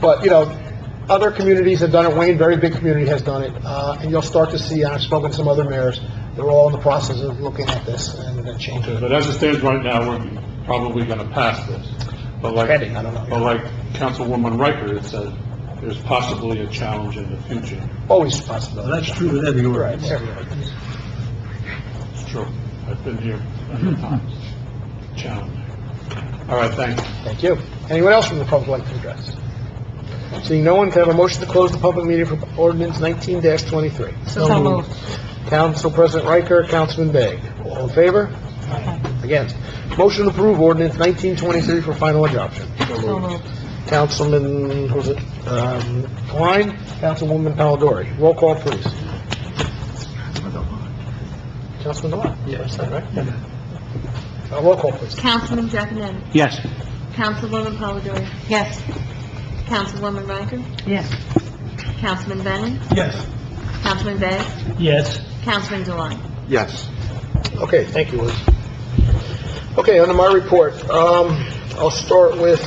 Speaker 2: But, other communities have done it. Wayne, very big community, has done it. And you'll start to see, and I've spoken to some other mayors, they're all in the process of looking at this and changing it.
Speaker 5: But as it stands right now, we're probably going to pass this. But like,
Speaker 2: Pending, I don't know.
Speaker 5: But like Councilwoman Riker had said, there's possibly a challenge in the future.
Speaker 2: Always a possibility.
Speaker 3: Well, that's true with every
Speaker 2: Right,
Speaker 3: ordinance.
Speaker 2: everywhere.
Speaker 5: It's true. I've been here many times. Challenge. All right, thank you.
Speaker 2: Thank you. Anyone else from the public like to address? Seeing no one, can I have a motion to close the public meeting for ordinance 19-23?
Speaker 7: So moved.
Speaker 2: Council President Riker, Councilman Begg. All in favor? Against. Motion to approve ordinance 1923 for final adoption.
Speaker 7: So moved.
Speaker 2: Councilman, who's it, Klein, Councilwoman Polidori. Roll call, please. Councilman Dewan?
Speaker 3: Yes.
Speaker 2: Right? Roll call, please.
Speaker 1: Councilman Giaconetti.
Speaker 8: Yes.
Speaker 1: Councilwoman Polidori.
Speaker 7: Yes.
Speaker 1: Councilwoman Riker.
Speaker 7: Yes.
Speaker 1: Councilman Bennett.
Speaker 3: Yes.
Speaker 1: Councilman Bay.
Speaker 3: Yes.
Speaker 1: Councilman Dewan.
Speaker 8: Yes.
Speaker 2: Okay, thank you, Liz. Okay, under my report, I'll start with,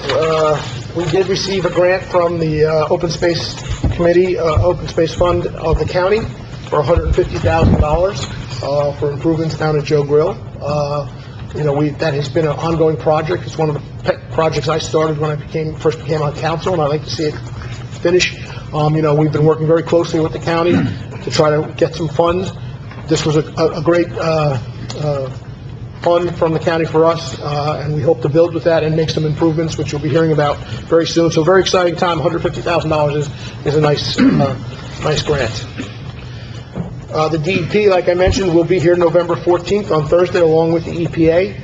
Speaker 2: we did receive a grant from the Open Space Committee, Open Space Fund of the county for $150,000 for improvements down at Joe Grill. That has been an ongoing project. It's one of the pet projects I started when I first became on council, and I'd like to see it finish. We've been working very closely with the county to try to get some funds. This was a great fund from the county for us, and we hope to build with that and make some improvements, which you'll be hearing about very soon. So very exciting time. $150,000 is a nice grant. The DEP, like I mentioned, will be here November 14th on Thursday, along with the EPA.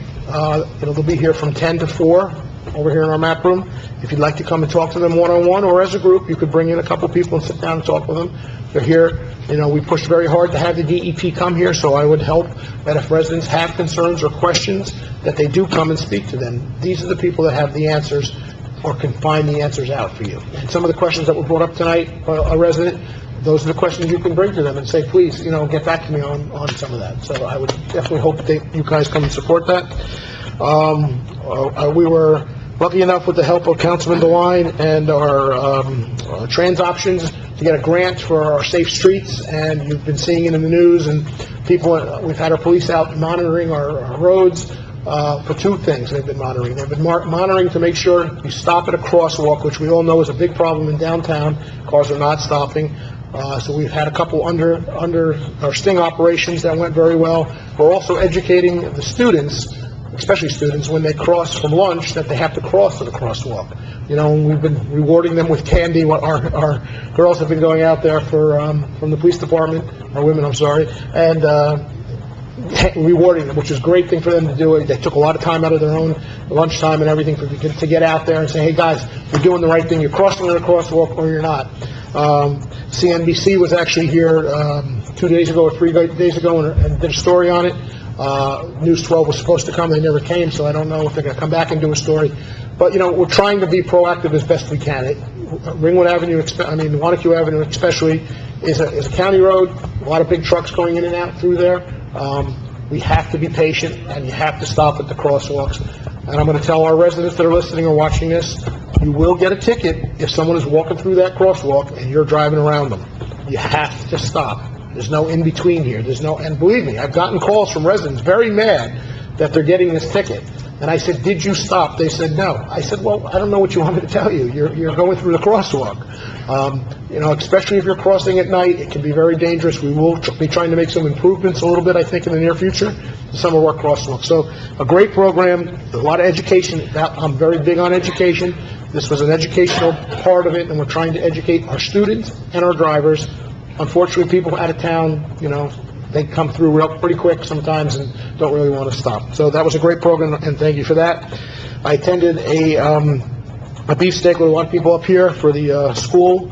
Speaker 2: They'll be here from 10 to 4 over here in our map room. If you'd like to come and talk to them one-on-one or as a group, you could bring in a couple people and sit down and talk with them. They're here. We pushed very hard to have the DEP come here, so I would hope that if residents have concerns or questions, that they do come and speak to them. These are the people that have the answers or can find the answers out for you. And some of the questions that were brought up tonight by a resident, those are the questions you can bring to them and say, please, get back to me on some of that. So I would definitely hope that you guys come and support that. We were lucky enough with the help of Councilman DeWine and our trans options to get a grant for our safe streets, and you've been seeing it in the news, and we've had our police out monitoring our roads for two things they've been monitoring. They've been monitoring to make sure you stop at a crosswalk, which we all know is a big problem in downtown. Cars are not stopping. So we've had a couple under our sting operations that went very well. We're also educating the students, especially students, when they cross from lunch, that they have to cross to the crosswalk. We've been rewarding them with candy. Our girls have been going out there from the police department, our women, I'm sorry, and rewarding them, which is a great thing for them to do. They took a lot of time out of their own lunchtime and everything to get out there and say, hey guys, you're doing the right thing. You're crossing the crosswalk or you're not. CNBC was actually here 2 days ago or 3 days ago and did a story on it. News 12 was supposed to come, they never came, so I don't know if they're going to come back and do a story. But, we're trying to be proactive as best we can. Ringwood Avenue, Wanacue Avenue especially, is a county road, a lot of big trucks going in and out through there. We have to be patient, and you have to stop at the crosswalks. And I'm going to tell our residents that are listening or watching this, you will get a ticket if someone is walking through that crosswalk and you're driving around them. You have to stop. There's no in-between here. And believe me, I've gotten calls from residents very mad that they're getting this ticket. And I said, did you stop? They said, no. I said, well, I don't know what you want me to tell you. You're going through the crosswalk. Especially if you're crossing at night, it can be very dangerous. We will be trying to make some improvements a little bit, I think, in the near future to some of our crosswalks. So a great program, a lot of education. I'm very big on education. This was an educational part of it, and we're trying to educate our students and our drivers. Unfortunately, people out of town, they come through pretty quick sometimes and don't really want to stop. So that was a great program, and thank you for that. I attended a beefsteak with a lot of people up here for the school.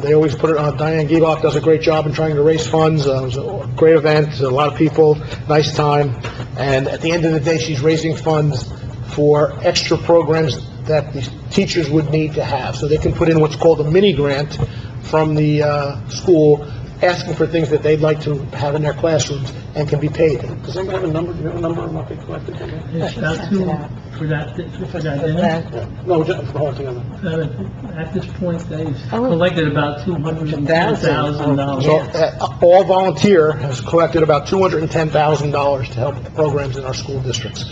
Speaker 2: They always put it on. Diane Giebach does a great job in trying to raise funds. It was a great event, a lot of people, nice time. And at the end of the day, she's raising funds for extra programs that the teachers would need to have. So they can put in what's called a mini grant from the school, asking for things that they'd like to have in their classrooms and can be paid. Does anybody have a number? Do you have a number of what they collected?
Speaker 3: It's about two, for that dinner.
Speaker 2: No, just for the whole together.
Speaker 3: At this point, they've collected about $210,000.
Speaker 2: So, All Volunteer has collected about $210,000 to help the programs in our school districts.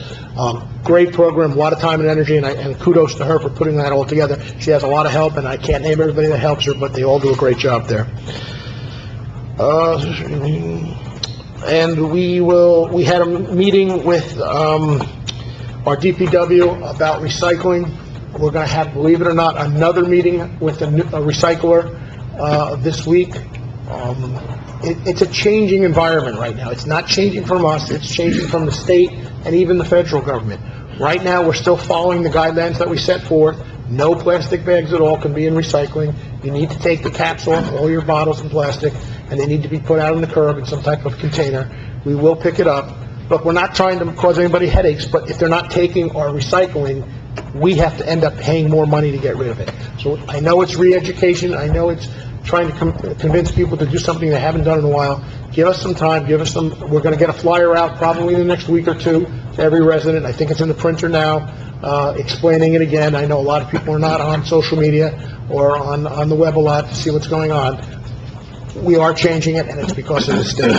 Speaker 2: Great program, a lot of time and energy, and kudos to her for putting that all together. She has a lot of help, and I can't name everybody that helps her, but they all do a great job there. And we had a meeting with our DPW about recycling. We're going to have, believe it or not, another meeting with a recycler this week. It's a changing environment right now. It's not changing from us, it's changing from the state and even the federal government. Right now, we're still following the guidelines that we set forth. No plastic bags at all can be in recycling. You need to take the caps off all your bottles and plastic, and they need to be put out on the curb in some type of container. We will pick it up. Look, we're not trying to cause anybody headaches, but if they're not taking or recycling, we have to end up paying more money to get rid of it. So I know it's re-education. I know it's trying to convince people to do something they haven't done in a while. Give us some time. We're going to get a flyer out probably in the next week or two to every resident. I think it's in the printer now, explaining it again. I know a lot of people are not on social media or on the web a lot to see what's going on. We are changing it, and it's because of the state.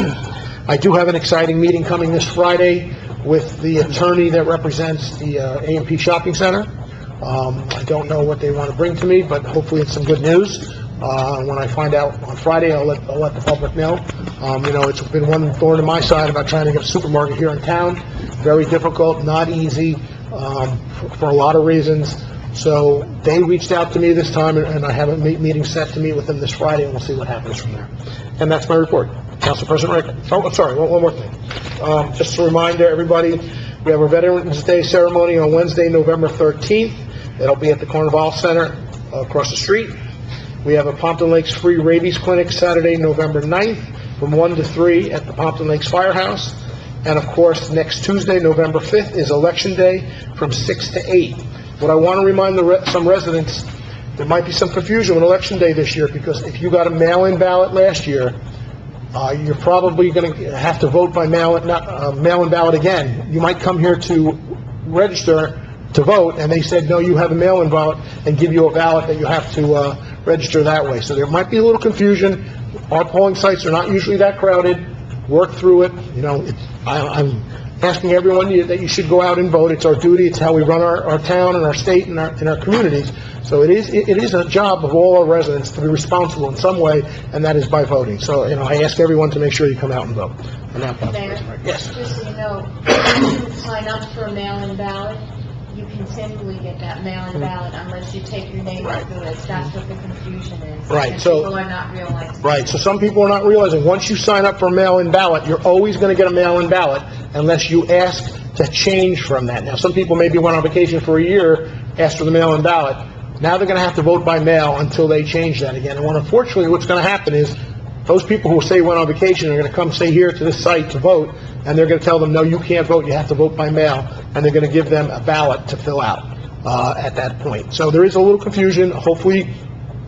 Speaker 2: I do have an exciting meeting coming this Friday with the attorney that represents the A&P Shopping Center. I don't know what they want to bring to me, but hopefully it's some good news. When I find out on Friday, I'll let the public know. It's been one thorn in my side about trying to get a supermarket here in town. Very difficult, not easy, for a lot of reasons. So they reached out to me this time, and I have a meeting set to meet with them this Friday, and we'll see what happens from there. And that's my report. Council President Rick. Oh, I'm sorry, one more thing. Just a reminder, everybody, we have our Veterans Day ceremony on Wednesday, November 13th. It'll be at the Carnival Center across the street. We have a Pompton Lakes free rabies clinic Saturday, November 9th from 1 to 3 at the Pompton Lakes Firehouse. And of course, next Tuesday, November 5th is Election Day from 6 to 8. What I want to remind some residents, there might be some confusion with Election Day this year, because if you got a mail-in ballot last year, you're probably going to have to vote by mail-in ballot again. You might come here to register to vote, and they said, no, you have a mail-in ballot, and give you a ballot that you have to register that way. So there might be a little confusion. Our polling sites are not usually that crowded. Work through it. I'm asking everyone that you should go out and vote. It's our duty. It's how we run our town and our state and our communities. So it is a job of all our residents to be responsible in some way, and that is by voting. So, I ask everyone to make sure you come out and vote. And now,
Speaker 6: Mayor,
Speaker 2: yes.
Speaker 6: just so you know, when you sign up for a mail-in ballot, you continually get that mail-in ballot unless you take your name off the list. That's what the confusion is.
Speaker 2: Right,
Speaker 6: And
Speaker 2: so-
Speaker 6: people are not realizing.
Speaker 2: Right, so some people are not realizing, once you sign up for a mail-in ballot, you're always going to get a mail-in ballot unless you ask to change from that. Now, some people maybe went on vacation for a year, asked for the mail-in ballot. Now they're going to have to vote by mail until they change that again. And unfortunately, what's going to happen is, those people who say went on vacation are going to come say here to this site to vote, and they're going to tell them, no, you can't vote, you have to vote by mail, and they're going to give them a ballot to fill out at that point. So there is a little confusion. Hopefully,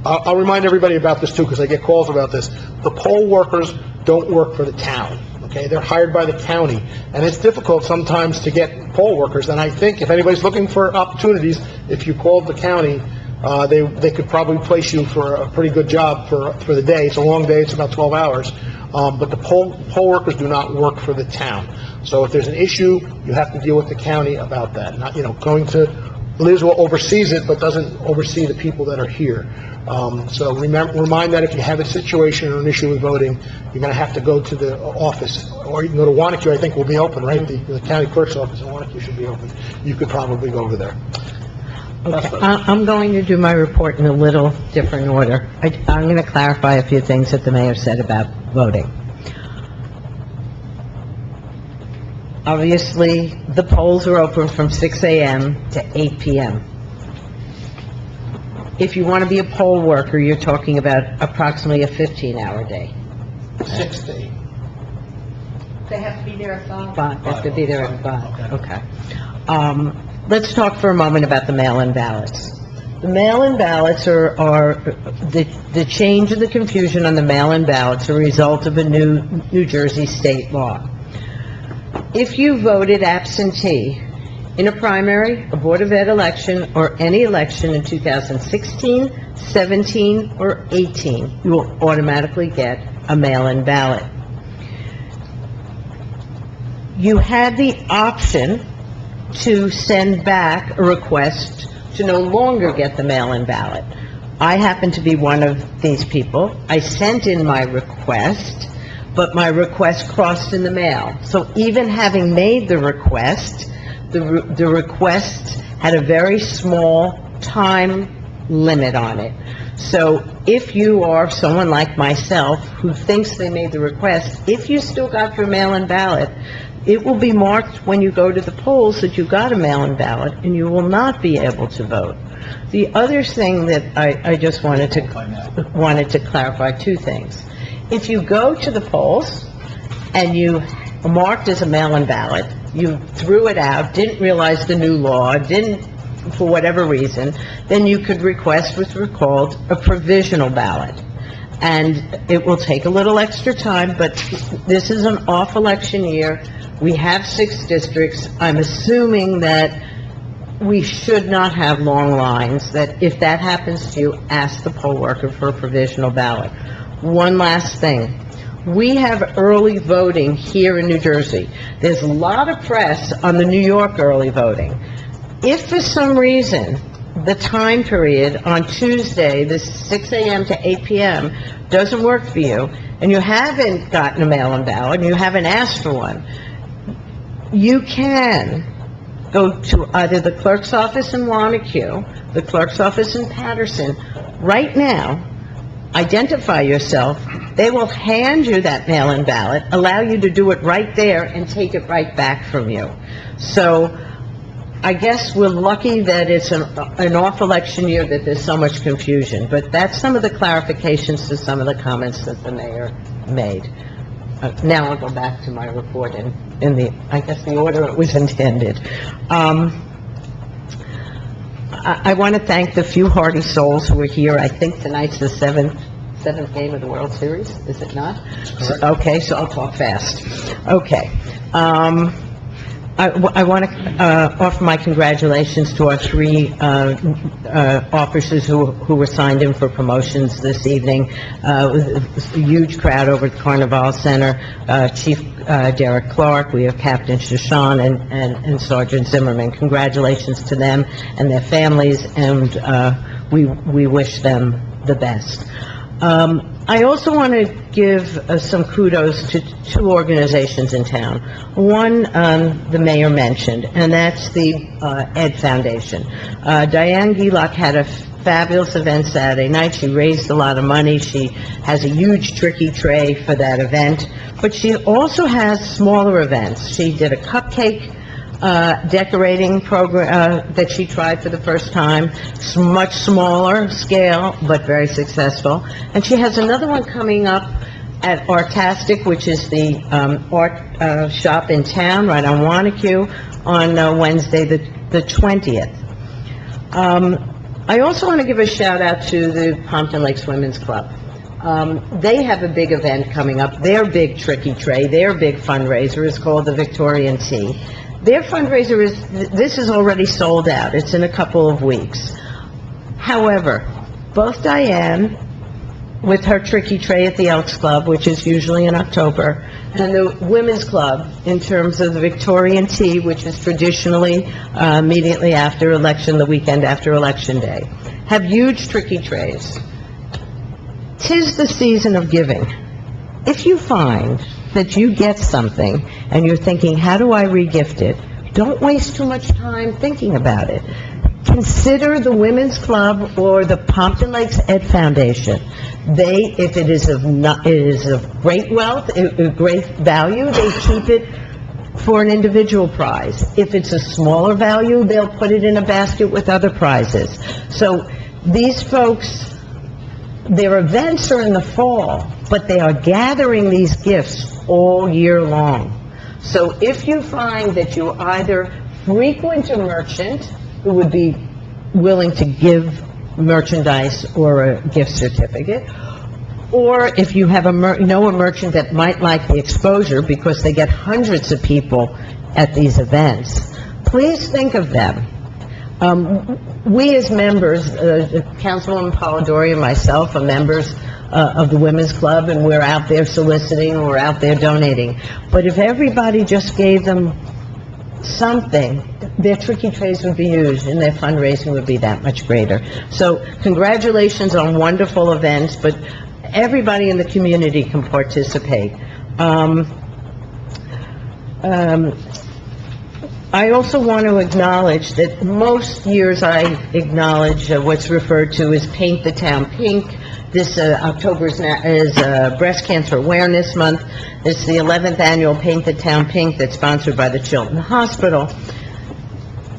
Speaker 2: I'll remind everybody about this too, because I get calls about this. The poll workers don't work for the town, okay? They're hired by the county, and it's difficult sometimes to get poll workers. And I think if anybody's looking for opportunities, if you called the county, they could probably place you for a pretty good job for the day. It's a long day, it's about 12 hours. but the poll workers do not work for the town. So if there's an issue, you have to deal with the county about that, not, going to, Liz will oversees it, but doesn't oversee the people that are here. So remind that if you have a situation or an issue with voting, you're going to have to go to the office, or you can go to Wanacue, I think will be open, right? The county clerk's office in Wanacue should be open. You could probably go over there.
Speaker 10: Okay, I'm going to do my report in a little different order. I'm going to clarify a few things that the mayor said about voting. Obviously, the polls are open from 6 a.m. to 8 p.m. If you want to be a poll worker, you're talking about approximately a 15-hour day.
Speaker 2: 6 to 8.
Speaker 6: They have to be there at 5.
Speaker 10: They have to be there at 5, okay. Let's talk for a moment about the mail-in ballots. The mail-in ballots are the change and the confusion on the mail-in ballots are a result of a new New Jersey state law. If you voted absentee in a primary, a Board of Ed election, or any election in 2016, 17, or 18, you will automatically get a mail-in ballot. You had the option to send back a request to no longer get the mail-in ballot. I happen to be one of these people. I sent in my request, but my request crossed in the mail. So even having made the request, the request had a very small time limit on it. So if you are someone like myself who thinks they made the request, if you still got your mail-in ballot, it will be marked when you go to the polls that you got a mail-in ballot, and you will not be able to vote. The other thing that I just wanted to clarify, two things. If you go to the polls and you marked as a mail-in ballot, you threw it out, didn't realize the new law, didn't, for whatever reason, then you could request what's called a provisional ballot. And it will take a little extra time, but this is an off-election year. We have 6 districts. I'm assuming that we should not have long lines, that if that happens to you, ask the poll worker for a provisional ballot. One last thing. We have early voting here in New Jersey. There's a lot of press on the New York early voting. If for some reason the time period on Tuesday, the 6 a.m. to 8 p.m., doesn't work for you, and you haven't gotten a mail-in ballot, and you haven't asked for one, you can go to either the clerk's office in Wanacue, the clerk's office in Patterson, right now, identify yourself. They will hand you that mail-in ballot, allow you to do it right there, and take it right back from you. So I guess we're lucky that it's an off-election year, that there's so much confusion, but that's some of the clarifications to some of the comments that the mayor made. Now I'll go back to my report in the, I guess, the order it was intended. I want to thank the few hardy souls who are here. I think tonight's the seventh game of the World Series, is it not?
Speaker 2: Correct.
Speaker 10: Okay, so I'll talk fast. Okay. I want to offer my congratulations to our 3 officers who were signed in for promotions this evening. It was a huge crowd over at the Carnival Center. Chief Derek Clark, we have Captain Shashan, and Sergeant Zimmerman. Congratulations to them and their families, and we wish them the best. I also want to give some kudos to 2 organizations in town. One, the mayor mentioned, and that's the Ed Foundation. Diane Gielock had a fabulous event Saturday night. She raised a lot of money. She has a huge tricky tray for that event, but she also has smaller events. She did a cupcake decorating program that she tried for the first time, much smaller scale, but very successful. And she has another one coming up at Artastic, which is the art shop in town, right on Wanacue, on Wednesday, the 20th. I also want to give a shout-out to the Pompton Lakes Women's Club. They have a big event coming up. Their big tricky tray, their big fundraiser is called the Victorian Tea. Their fundraiser this is already sold out. It's in a couple of weeks. However, both Diane with her Tricky Tray at the Elks Club, which is usually in October, and the Women's Club in terms of the Victorian Tea, which is traditionally immediately after election, the weekend after Election Day, have huge Tricky Trays. 'Tis the season of giving. If you find that you get something and you're thinking, how do I re-gift it? Don't waste too much time thinking about it. Consider the Women's Club or the Pompton Lakes Ed Foundation. If it is of great wealth, great value, they keep it for an individual prize. If it's a smaller value, they'll put it in a basket with other prizes. So these folks, their events are in the fall, but they are gathering these gifts all year long. So if you find that you either frequent a merchant who would be willing to give merchandise or a gift certificate, or if you have a merchant that might like the exposure because they get hundreds of people at these events, please think of them. We as members, Councilwoman Polidori and myself are members of the Women's Club, and we're out there soliciting, or we're out there donating. But if everybody just gave them something, their Tricky Trays would be used, and their fundraising would be that much greater. So congratulations on wonderful events, but everybody in the community can participate. I also want to acknowledge that most years I acknowledge what's referred to as Paint the Town Pink. This October is Breast Cancer Awareness Month. It's the 11th annual Paint the Town Pink that's sponsored by the Chilton Hospital.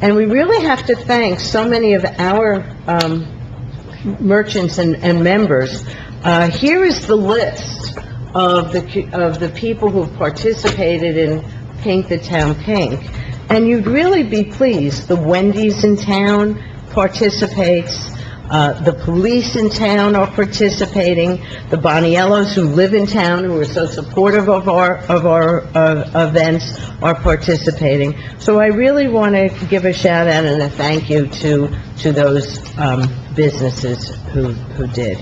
Speaker 10: And we really have to thank so many of our merchants and members. Here is the list of the people who've participated in Paint the Town Pink. And you'd really be pleased. The Wendy's in town participates. The police in town are participating. The Boniellos who live in town, who are so supportive of our events, are participating. So I really want to give a shout out and a thank you to those businesses who did.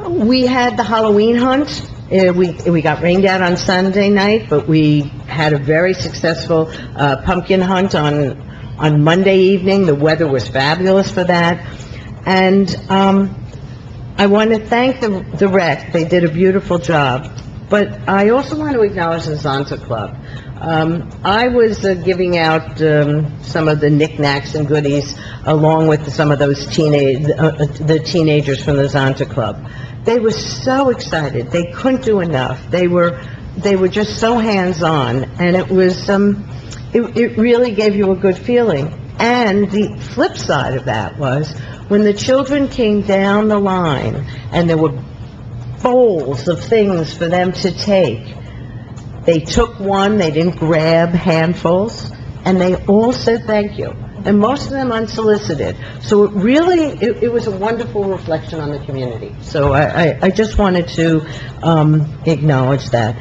Speaker 10: We had the Halloween hunt. We got rained out on Sunday night, but we had a very successful pumpkin hunt on Monday evening. The weather was fabulous for that. And I want to thank the rec. They did a beautiful job. But I also want to acknowledge the Zonta Club. I was giving out some of the knickknacks and goodies along with some of those the teenagers from the Zonta Club. They were so excited. They couldn't do enough. They were just so hands-on, and it was it really gave you a good feeling. And the flip side of that was when the children came down the line and there were bowls of things for them to take, they took one, they didn't grab handfuls, and they all said thank you. And most of them unsolicited. So it was a wonderful reflection on the community. So I just wanted to acknowledge that.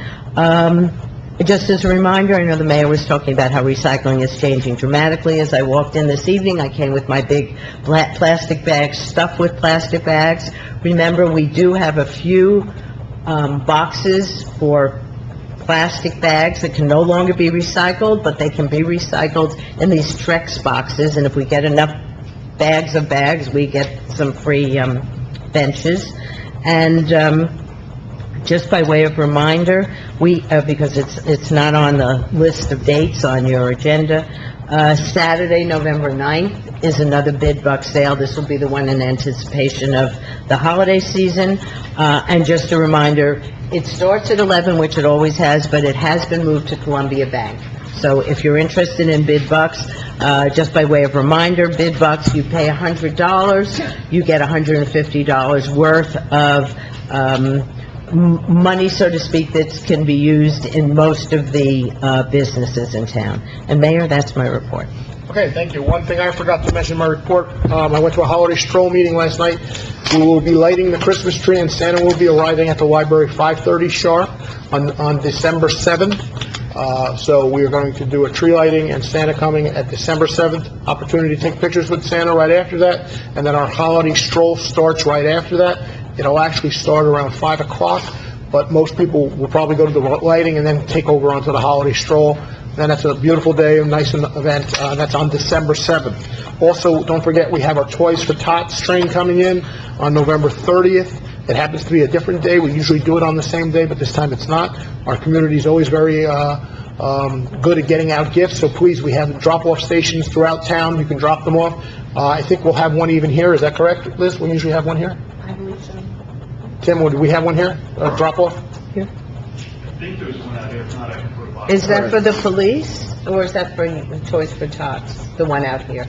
Speaker 10: Just as a reminder, I know the mayor was talking about how recycling is changing dramatically. As I walked in this evening, I came with my big plastic bags stuffed with plastic bags. Remember, we do have a few boxes for plastic bags that can no longer be recycled, but they can be recycled in these Trex boxes, and if we get enough bags of bags, we get some free benches. And just by way of reminder, because it's not on the list of dates on your agenda, Saturday, November 9th, is another bid buck sale. This will be the one in anticipation of the holiday season. And just a reminder, it starts at 11, which it always has, but it has been moved to Columbia Bank. So if you're interested in bid bucks, just by way of reminder, bid bucks, you pay $100, you get $150 worth of money, so to speak, that can be used in most of the businesses in town. And Mayor, that's my report.
Speaker 2: Okay, thank you. One thing I forgot to mention in my report, I went to a holiday stroll meeting last night. We will be lighting the Christmas tree, and Santa will be arriving at the library 5:30 sharp on December 7th. So we are going to do a tree lighting and Santa coming at December 7th. Opportunity to take pictures with Santa right after that. And then our holiday stroll starts right after that. It'll actually start around 5 o'clock, but most people will probably go to the lighting and then take over onto the holiday stroll. Then that's a beautiful day, a nice event, and that's on December 7th. Also, don't forget, we have our Toys for Tots train coming in on November 30th. It happens to be a different day. We usually do it on the same day, but this time it's not. Our community is always very good at getting out gifts, so please, we have drop-off stations throughout town. You can drop them off. I think we'll have one even here. Is that correct, Liz? We usually have one here?
Speaker 1: I believe so.
Speaker 2: Tim, do we have one here? Drop-off?
Speaker 3: I think there's one out here, if not, I can put a box.
Speaker 10: Is that for the police, or is that for Toys for Tots, the one out here?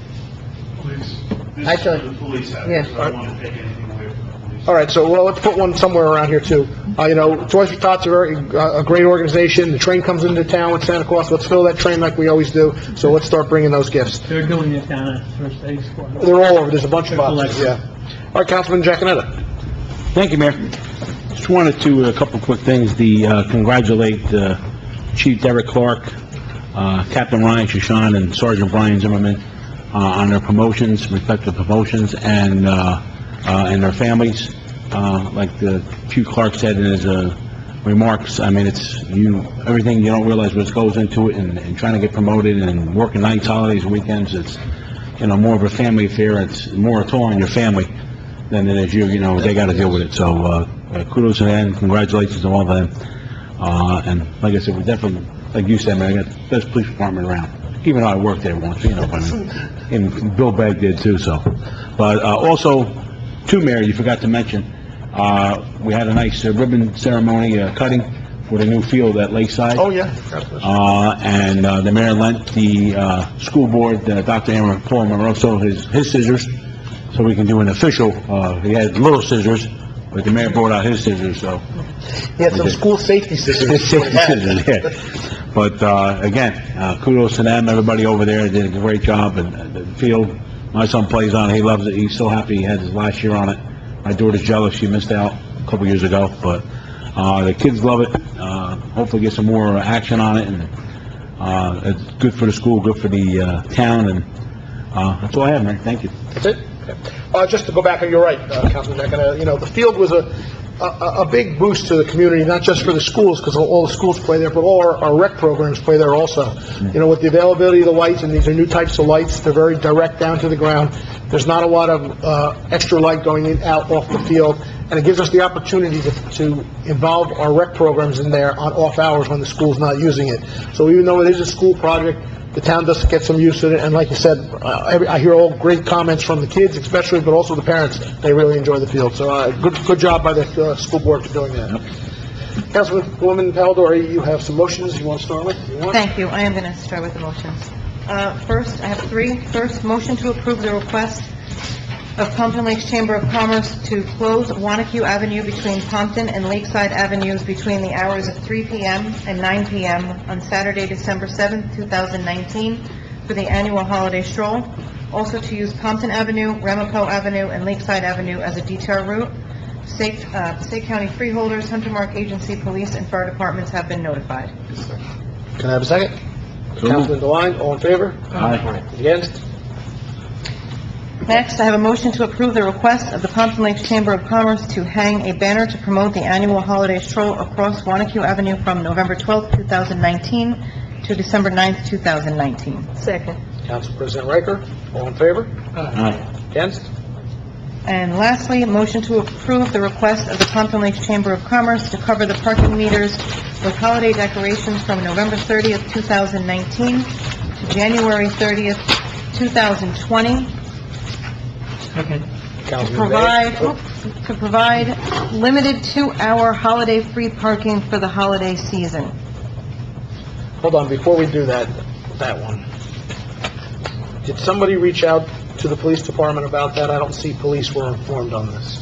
Speaker 3: Police.
Speaker 10: I
Speaker 3: This
Speaker 10: thought-
Speaker 3: is the police out
Speaker 10: yeah.
Speaker 3: here, so I don't want to take anything away from the police.
Speaker 2: All right, so, well, let's put one somewhere around here, too. Toys for Tots are a great organization. The train comes into town with Santa Claus. Let's fill that train like we always do, so let's start bringing those gifts.
Speaker 3: They're doing it down at First Aid Squad.
Speaker 2: They're all over, there's a bunch of boxes,
Speaker 3: Collection.
Speaker 2: yeah. All right, Councilman Giaconetti.
Speaker 8: Thank you, Mayor. Just wanted to, a couple quick things, congratulate Chief Derek Clark, Captain Ryan Shashan, and Sergeant Brian Zimmerman on their promotions, respective promotions, and their families. Like the Chief Clark said in his remarks, I mean, it's everything, you don't realize what goes into it, and trying to get promoted, and working nights, holidays, weekends, it's, more of a family affair. It's more a toll on your family than it is they got to deal with it. So, kudos to them, congratulations to all of them. And like I said, we definitely, like you said, man, I got the best police department around. Even though I worked there once, and Bill Begg did too, so. But, also, too, Mayor, you forgot to mention, we had a nice ribbon ceremony, cutting for the new field at Lakeside.
Speaker 2: Oh, yeah.
Speaker 8: And the mayor lent the school board, Dr. Paul Moroso, his scissors, so we can do an official, he had little scissors, but the mayor brought out his scissors, so.
Speaker 2: He had some school safety scissors.
Speaker 8: His safety scissors, yeah. But, again, kudos to them, everybody over there did a great job, and the field, my son plays on it, he loves it, he's so happy he had his last year on it. My daughter's jealous, she missed out a couple years ago, but, the kids love it, hopefully get some more action on it, and, it's good for the school, good for the, town, and, that's all I have, Mayor, thank you.
Speaker 2: That's it? Okay. Just to go back, you're right, Councilman Giaconetti, the field was a big boost to the community, not just for the schools, because all the schools play there, but all our rec programs play there also. With the availability of the lights, and these are new types of lights, they're very direct down to the ground. There's not a lot of extra light going in, out off the field, and it gives us the opportunity to involve our rec programs in there on off hours when the school's not using it. So even though it is a school project, the town does get some use of it, and like you said, I hear all great comments from the kids especially, but also the parents. They really enjoy the field, so good job by the school board for doing that. Councilwoman Palladori, you have some motions you want to start with?
Speaker 1: Thank you. I am going to start with the motions. First, I have three. First, motion to approve the request of Pompton Lakes Chamber of Commerce to close Wanacue Avenue between Pompton and Lakeside Avenues between the hours of 3 p.m. and 9 p.m. on Saturday, December 7th, 2019, for the annual holiday stroll. Also to use Pompton Avenue, Ramapo Avenue, and Lakeside Avenue as a detour route. State County freeholders, Hunter Mark Agency, Police, and Fire Departments have been notified.
Speaker 2: Can I have a second? Councilman DeLine, all in favor?
Speaker 8: Aye.
Speaker 2: Against?
Speaker 1: Next, I have a motion to approve the request of the Pompton Lakes Chamber of Commerce to hang a banner to promote the annual holiday stroll across Wanacue Avenue from November 12th, 2019 to December 9th, 2019.
Speaker 10: Second.
Speaker 2: Council President Riker, all in favor?
Speaker 8: Aye.
Speaker 2: Against?
Speaker 1: And lastly, a motion to approve the request of the Pompton Lakes Chamber of Commerce to cover the parking meters with holiday decorations from November 30th, 2019 to January 30th, 2020,
Speaker 2: Councilman Bay?
Speaker 1: to provide limited 2-hour holiday-free parking for the holiday season.
Speaker 2: Hold on, before we do that one, did somebody reach out to the police department about that? I don't see police were informed on this.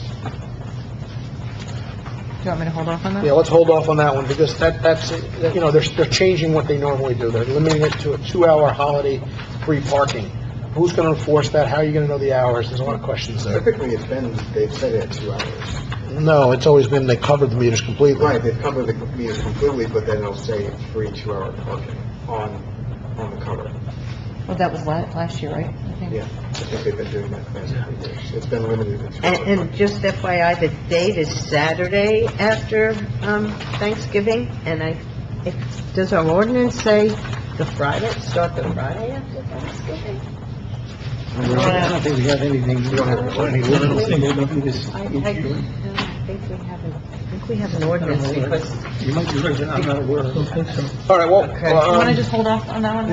Speaker 1: Do you want me to hold off on that?
Speaker 2: Yeah, let's hold off on that one, because that's, they're changing what they normally do. They're limiting it to a 2-hour holiday-free parking. Who's going to enforce that? How are you going to know the hours? There's a lot of questions there.
Speaker 11: Typically, it's been, they've said it at 2 hours.
Speaker 2: No, it's always been they covered the meters completely.
Speaker 11: Right, they've covered the meters completely, but then they'll say it's free 2-hour parking on the cover.
Speaker 1: Well, that was last year, right? I think.
Speaker 11: Yeah. think they've been doing that the past couple of years. It's been limited to 2
Speaker 10: And just FYI, the date is Saturday after Thanksgiving, and does our ordinance say start the Friday after Thanksgiving?
Speaker 3: I don't think we have anything.
Speaker 11: We don't have an ordinance.
Speaker 3: I don't think this-
Speaker 10: I think we have an ordinance because,
Speaker 3: You might be right, I'm not aware. I don't think so.
Speaker 2: All right, well,
Speaker 4: Do you want to just hold off on that one?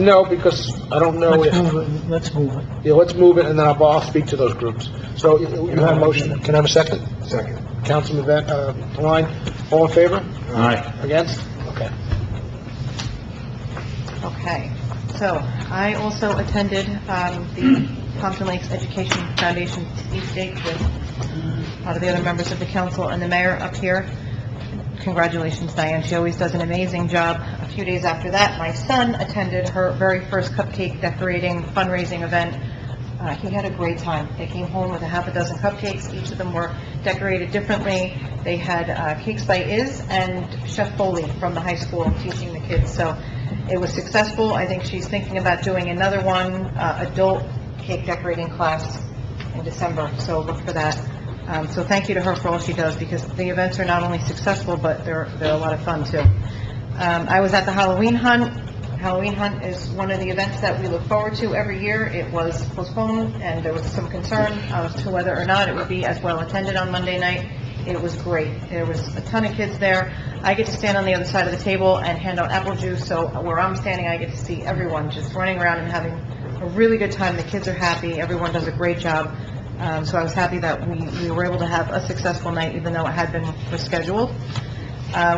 Speaker 2: no, because I don't know.
Speaker 3: Let's move it.
Speaker 2: Yeah, let's move it, and then I'll speak to those groups. So you have a motion. Can I have a second?
Speaker 11: Second.
Speaker 2: Councilman Line, all in favor?
Speaker 8: Aye.
Speaker 2: Against? Okay.
Speaker 4: Okay, so I also attended the Pompton Lakes Education Foundation East Day with a lot of the other members of the council and the mayor up here. Congratulations, Diane, she always does an amazing job. A few days after that, my son attended her very first cupcake decorating fundraising event. He had a great time. They came home with a half a dozen cupcakes. Each of them were decorated differently. They had Cakes by Iz and Chef Foley from the high school teaching the kids. So it was successful. I think she's thinking about doing another one, adult cake decorating class in December. So look for that. So thank you to her for all she does, because the events are not only successful, but they're a lot of fun too. I was at the Halloween Hunt. Halloween Hunt is one of the events that we look forward to every year. It was postponed, and there was some concern as to whether or not it would be as well attended on Monday night. It was great. There was a ton of kids there. I get to stand on the other side of the table and hand out apple juice, so where I'm standing, I get to see everyone just running around and having a really good time. The kids are happy. Everyone does a great job. So I was happy that we were able to have a successful night, even though it had been rescheduled.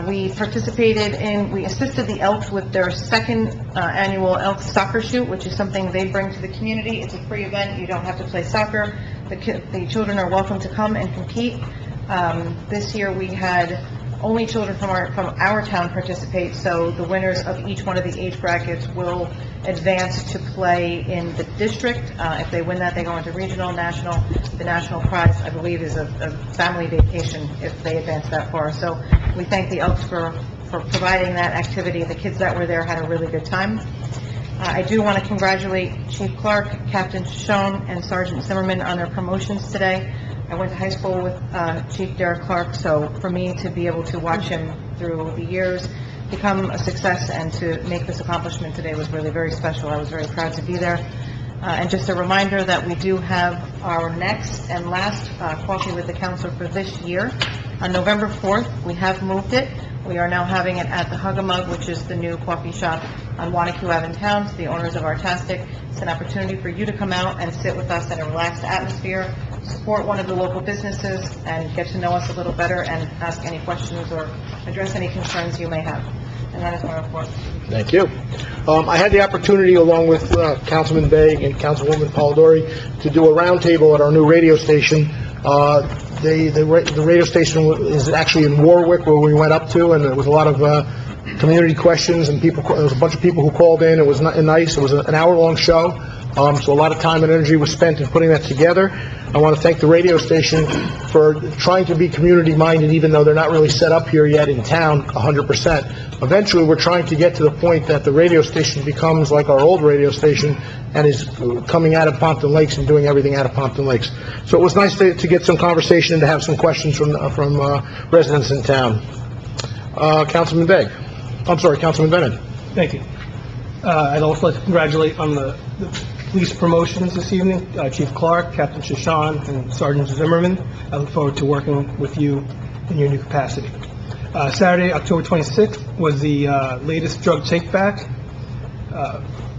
Speaker 4: We assisted the Elks with their second annual Elks soccer shoot, which is something they bring to the community. It's a free event. You don't have to play soccer. The children are welcome to come and compete. This year we had only children from our town participate, so the winners of each one of the age brackets will advance to play in the district. If they win that, they go into regional, national. The national prize, I believe, is a family vacation if they advance that far. So we thank the Elks for providing that activity. The kids that were there had a really good time. I do want to congratulate Chief Clark, Captain Shoshone, and Sergeant Zimmerman on their promotions today. I went to high school with Chief Derek Clark, so for me to be able to watch him through the years become a success and to make this accomplishment today was really very special. I was very proud to be there. And just a reminder that we do have our next and last coffee with the council for this year. On November 4th, we have moved it. We are now having it at the Hug-a-Mug, which is the new coffee shop on Wanacue Ave in town. It's the owners of Artastic. It's an opportunity for you to come out and sit with us in a relaxed atmosphere, support one of the local businesses, and get to know us a little better and ask any questions or address any concerns you may have. And that is my report.
Speaker 2: Thank you. I had the opportunity, along with Councilman Begg and Councilwoman Polidori, to do a roundtable at our new radio station. The radio station is actually in Warwick, where we went up to, and there was a lot of community questions, and there was a bunch of people who called in. It was nice. It was an hour-long show, so a lot of time and energy was spent in putting that together. I want to thank the radio station for trying to be community-minded, even though they're not really set up here yet in town 100%. Eventually, we're trying to get to the point that the radio station becomes like our old radio station and is coming out of Pompton Lakes and doing everything out of Pompton Lakes. So it was nice to get some conversation and to have some questions from residents in town. Councilman Begg. I'm sorry, Councilman Bennett.
Speaker 12: Thank you. I'd also like to congratulate on the police promotions this evening, Chief Clark, Captain Shoshone, and Sergeant Zimmerman. I look forward to working with you in your new capacity. Saturday, October 26th, was the latest drug take-back.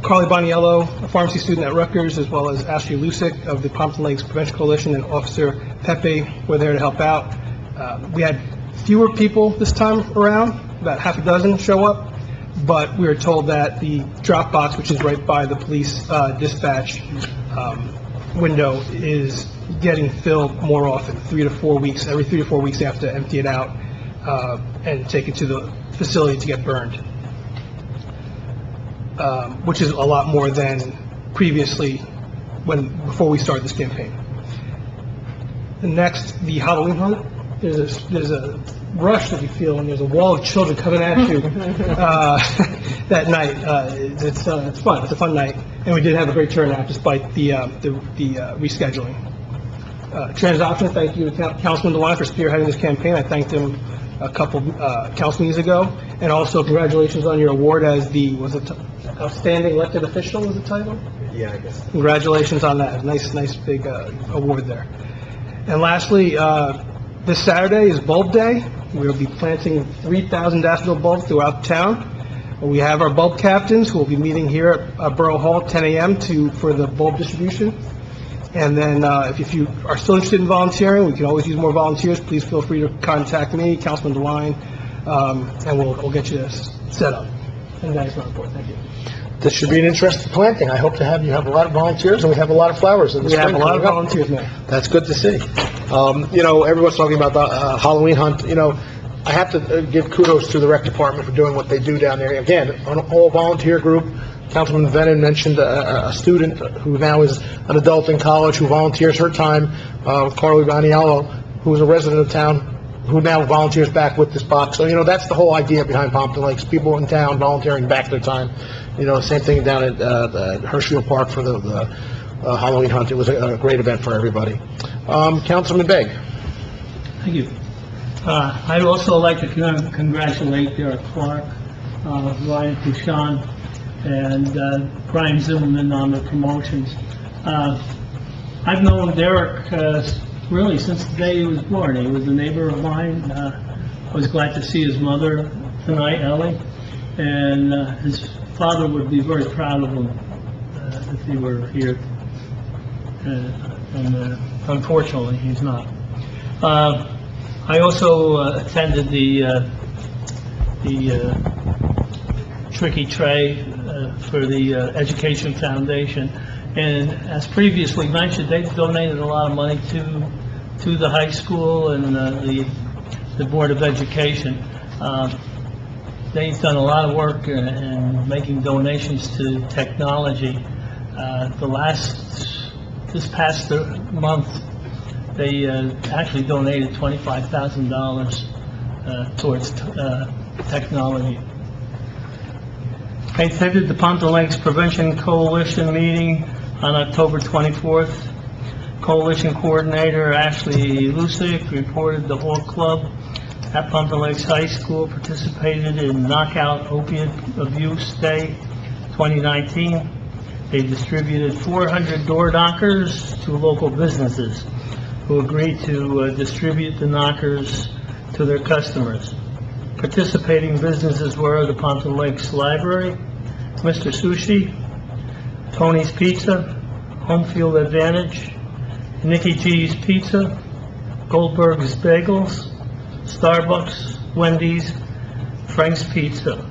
Speaker 12: Carly Boniello, a pharmacy student at Rutgers, as well as Ashley Lusick of the Pompton Lakes Prevention Coalition, and Officer Pepe were there to help out. We had fewer people this time around, about half a dozen show up, but we were told that the drop box, which is right by the police dispatch window, is getting filled more often, 3 to 4 weeks. Every 3 to 4 weeks they have to empty it out and take it to the facility to get burned, which is a lot more than previously before we started this campaign. Next, the Halloween hunt. There's a rush that you feel, and there's a wall of children coming at you that night. It's fun. It's a fun night. and we did have a great turnout despite the rescheduling. Transoption, thank you to Councilman DeWine for spearheading this campaign. I thanked him a couple council meetings ago. And also, congratulations on your award as the, Outstanding Elected Official was the title?
Speaker 11: Yeah, I guess.
Speaker 12: Congratulations on that. Nice big award there. And lastly, this Saturday is Bulb Day. We'll be planting 3,000 daffodil bulbs throughout town. We have our bulb captains who will be meeting here at Borough Hall 10 a.m. for the bulb distribution. And then, if you are still interested in volunteering, we can always use more volunteers. Please feel free to contact me, Councilman DeWine, and we'll get you set up. And that is my report. Thank you.
Speaker 2: This should be an interesting planting. I hope to have a lot of volunteers, and we have a lot of flowers in the
Speaker 12: We have
Speaker 2: spring
Speaker 12: a lot of
Speaker 2: coming up.
Speaker 12: volunteers now.
Speaker 2: That's good to see. Everyone's talking about the Halloween hunt. I have to give kudos to the rec department for doing what they do down there. Again, an all-volunteer group. Councilman Venon mentioned a student who now is an adult in college who volunteers her time, Carly Baniello, who is a resident of town, who now volunteers back with this box. So, that's the whole idea behind Pompton Lakes, people in town volunteering back their time. Same thing down at Hershfield Park for the Halloween hunt. It was a great event for everybody. Councilman Begg.
Speaker 3: Thank you. I'd also like to congratulate Derek Clark, Ryan Couchon, and Brian Zimmerman on the promotions. I've known Derek really since the day he was born. He was a neighbor of mine. I was glad to see his mother tonight, Ellie, and his father would be very proud of him if he were here. And unfortunately, he's not. I also attended the Tricky Tray for the Education Foundation, and as previously mentioned, they've donated a lot of money to the high school and the Board of Education. They've done a lot of work in making donations to technology. This past month, they actually donated $25,000 towards technology. I attended the Pompton Lakes Prevention Coalition meeting on October 24th. Coalition Coordinator Ashley Lucic reported the whole club at Pompton Lakes High School participated in Knockout Opiate Abuse Day 2019. They distributed 400 door knockers to local businesses who agreed to distribute the knockers to their customers. Participating businesses were the Pompton Lakes Library, Mr. Sushi, Tony's Pizza, Homefield Advantage, Nicky G's Pizza, Goldberg's Bagels, Starbucks, Wendy's, Frank's Pizza.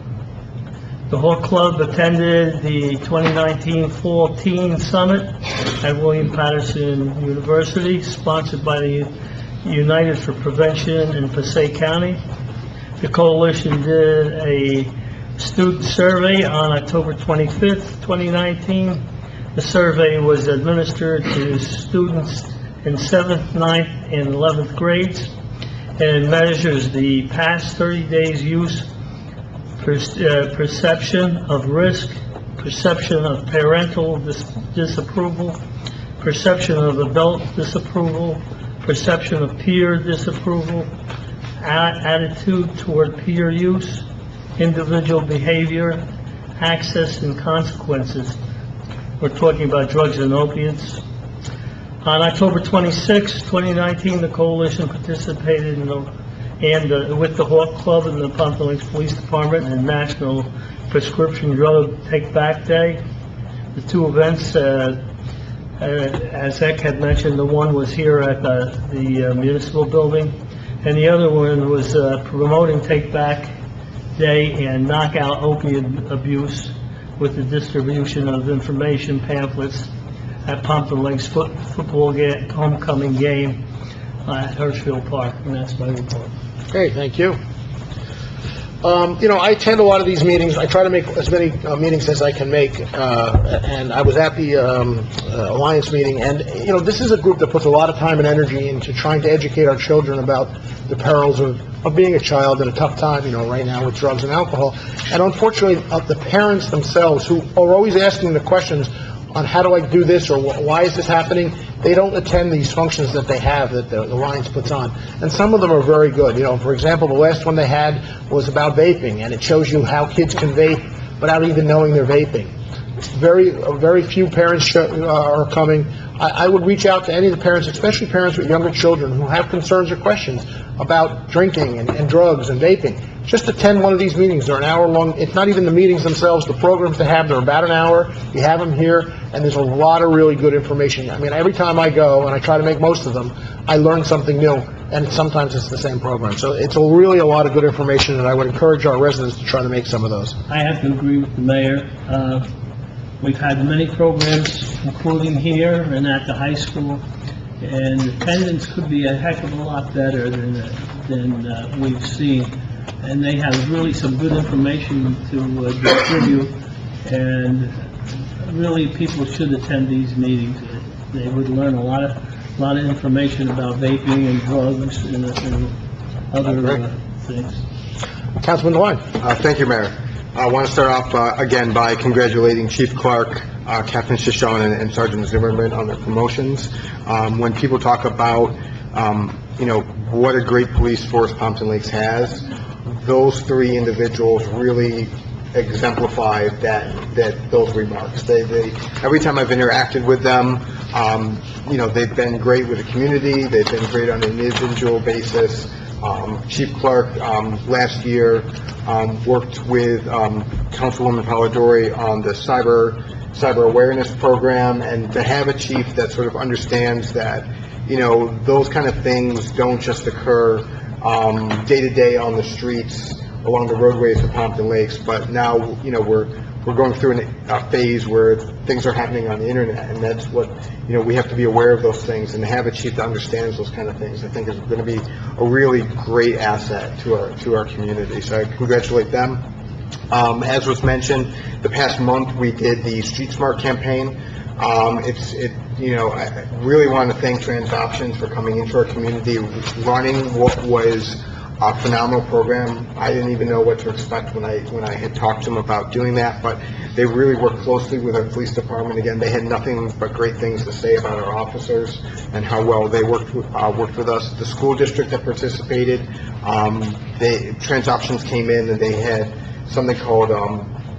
Speaker 3: The whole club attended the 2019 Fall Teen Summit at William Patterson University, sponsored by the United for Prevention in Passaic County. The coalition did a student survey on October 25th, 2019. The survey was administered to students in 7th, 9th, and 11th grades, and measures the past 30 days use, perception of risk, perception of parental disapproval, perception of adult disapproval, perception of peer disapproval, attitude toward peer use, individual behavior, access and consequences. We're talking about drugs and opiates. On October 26, 2019, the coalition participated with the Hawk Club and the Pompton Lakes Police Department in National Prescription Drug Take Back Day. The two events, as Eck had mentioned, the one was here at the municipal building, and the other one was promoting Take Back Day and Knockout Opiate Abuse with the distribution of information pamphlets at Pompton Lakes football homecoming game at Hershfield Park, and that's my report.
Speaker 2: Great, thank you. I attend a lot of these meetings. I try to make as many meetings as I can make, and I was at the Alliance meeting, and, this is a group that puts a lot of time and energy into trying to educate our children about the perils of being a child at a tough time, right now with drugs and alcohol. And unfortunately, the parents themselves, who are always asking the questions, on how do I do this, or why is this happening, they don't attend these functions that they have, that the Lions puts on. And some of them are very good. You know, for example, the last one they had was about vaping, and it shows you how kids can vape without even knowing they're vaping. Very few parents are coming. I would reach out to any of the parents, especially parents with younger children who have concerns or questions about drinking and drugs and vaping. Just attend one of these meetings. They're an hour long. It's not even the meetings themselves, the programs they have, they're about an hour. You have them here, and there's a lot of really good information. I mean, every time I go, and I try to make most of them, I learn something new, and sometimes it's the same program. So it's really a lot of good information, and I would encourage our residents to try to make some of those.
Speaker 3: I have to agree with the mayor. We've had many programs, including here and at the high school, and attendance could be a heck of a lot better than we've seen. And they have really some good information to distribute, and really people should attend these meetings. They would learn a lot of information about vaping and drugs and other things.
Speaker 2: Councilman Devine.
Speaker 11: Thank you, Mayor. I want to start off, again, by congratulating Chief Clark, Captain Shishon, and Sergeant Zimmerman on their promotions. When people talk about, what a great police force Pompton Lakes has, those three individuals really exemplify those remarks. They every time I've interacted with them, they've been great with the community. They've been great on an individual basis. Chief Clark, last year, worked with Councilwoman Polidori on the cyber awareness program, and to have a chief that sort of understands that, those kind of things don't just occur day to day on the streets along the roadways of Pompton Lakes, but now, we're going through a phase where things are happening on the internet, and that's what, we have to be aware of those things, and to have a chief that understands those kind of things, I think is going to be a really great asset to our community. So I congratulate them. As was mentioned, the past month we did the Street Smart campaign. I really want to thank Trans Options for coming into our community, running what was a phenomenal program. I didn't even know what to expect when I had talked to them about doing that, but they really worked closely with our police department. Again, they had nothing but great things to say about our officers and how well they worked with us. The school district that participated, Trans Options came in and they had something called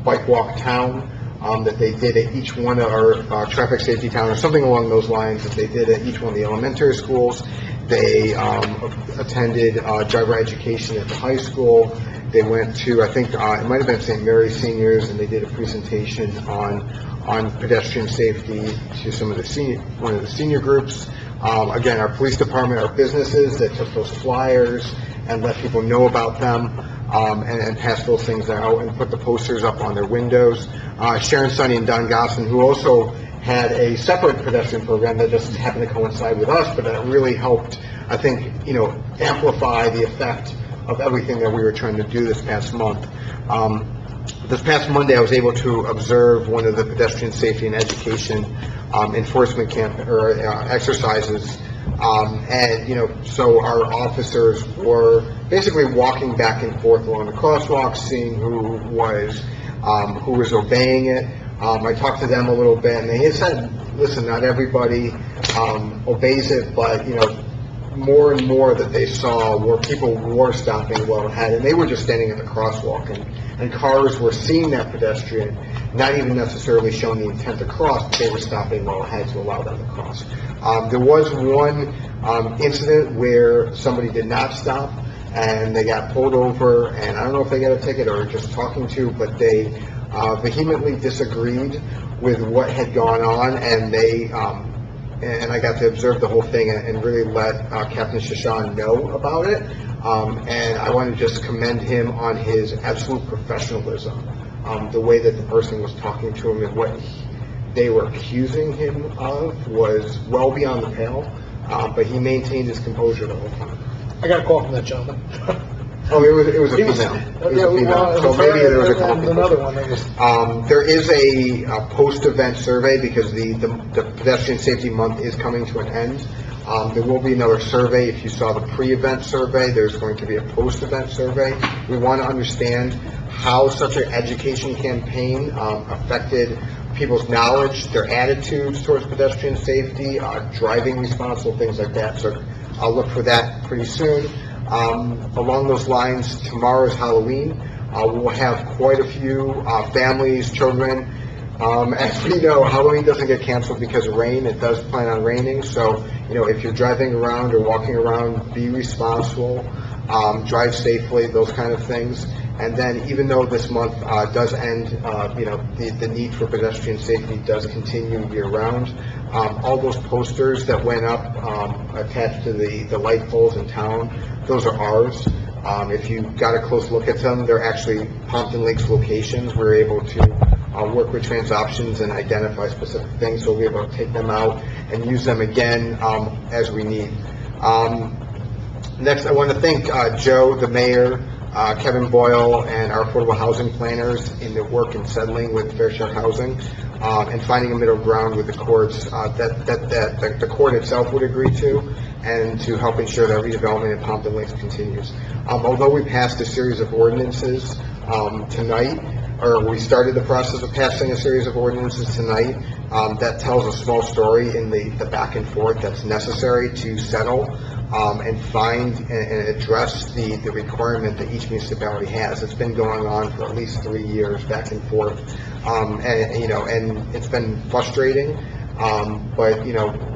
Speaker 11: Bike Walk Town, that they did at each one of our traffic safety town, or something along those lines, that they did at each one of the elementary schools. They attended driver education at the high school. They went to, I think, it might have been St. Mary's Seniors, and they did a presentation on pedestrian safety to one of the senior groups. Again, our police department, our businesses that took those flyers and let people know about them, and passed those things out and put the posters up on their windows. Sharon Sonny and Don Gosson, who also had a separate pedestrian program that just happened to coincide with us, but that really helped, I think, amplify the effect of everything that we were trying to do this past month. This past Monday, I was able to observe one of the pedestrian safety and education enforcement exercises, and so our officers were basically walking back and forth along the crosswalk, seeing who was obeying it. I talked to them a little bit, and they said, listen, not everybody obeys it, but, more and more that they saw where people were stopping well ahead, and they were just standing at the crosswalk, and cars were seeing that pedestrian, not even necessarily showing the intent to cross, but they were stopping well ahead to allow them to cross. There was one incident where somebody did not stop, and they got pulled over, and I don't know if they got a ticket or just talking to, but they vehemently disagreed with what had gone on, and and I got to observe the whole thing and really let Captain Shishon know about it. And I want to just commend him on his absolute professionalism. The way that the person was talking to him and what they were accusing him of was well beyond the pale, but he maintained his composure the whole time.
Speaker 2: I got a call from that gentleman.
Speaker 11: Oh, it was a female. So maybe there was a couple.
Speaker 2: Another one that was.
Speaker 11: There is a post-event survey because the Pedestrian Safety Month is coming to an end. There will be another survey. If you saw the pre-event survey, there's going to be a post-event survey. We want to understand how such an education campaign affected people's knowledge, their attitudes towards pedestrian safety, driving responsible, things like that. So I'll look for that pretty soon. Along those lines, tomorrow's Halloween. We'll have quite a few families, children. As we know, Halloween doesn't get canceled because of rain. It does plan on raining. So, if you're driving around or walking around, be responsible, drive safely, those kind of things. And then, even though this month does end, the need for pedestrian safety does continue year-round. All those posters that went up attached to the light poles in town, those are ours. If you got a close look at them, they're actually Pompton Lakes locations. We're able to work with TransOptions and identify specific things, so we'll be able to take them out and use them again as we need. Next, I want to thank Joe, the mayor, Kevin Boyle, and our affordable housing planners in their work in settling with Fair Share Housing and finding a middle ground with the courts that the court itself would agree to, and to help ensure that redevelopment in Pompton Lakes continues. Although we passed a series of ordinances tonight, or we started the process of passing a series of ordinances tonight, that tells a small story in the back and forth that's necessary to settle and find and address the requirement that each municipality has. It's been going on for at least 3 years, back and forth, and it's been frustrating. But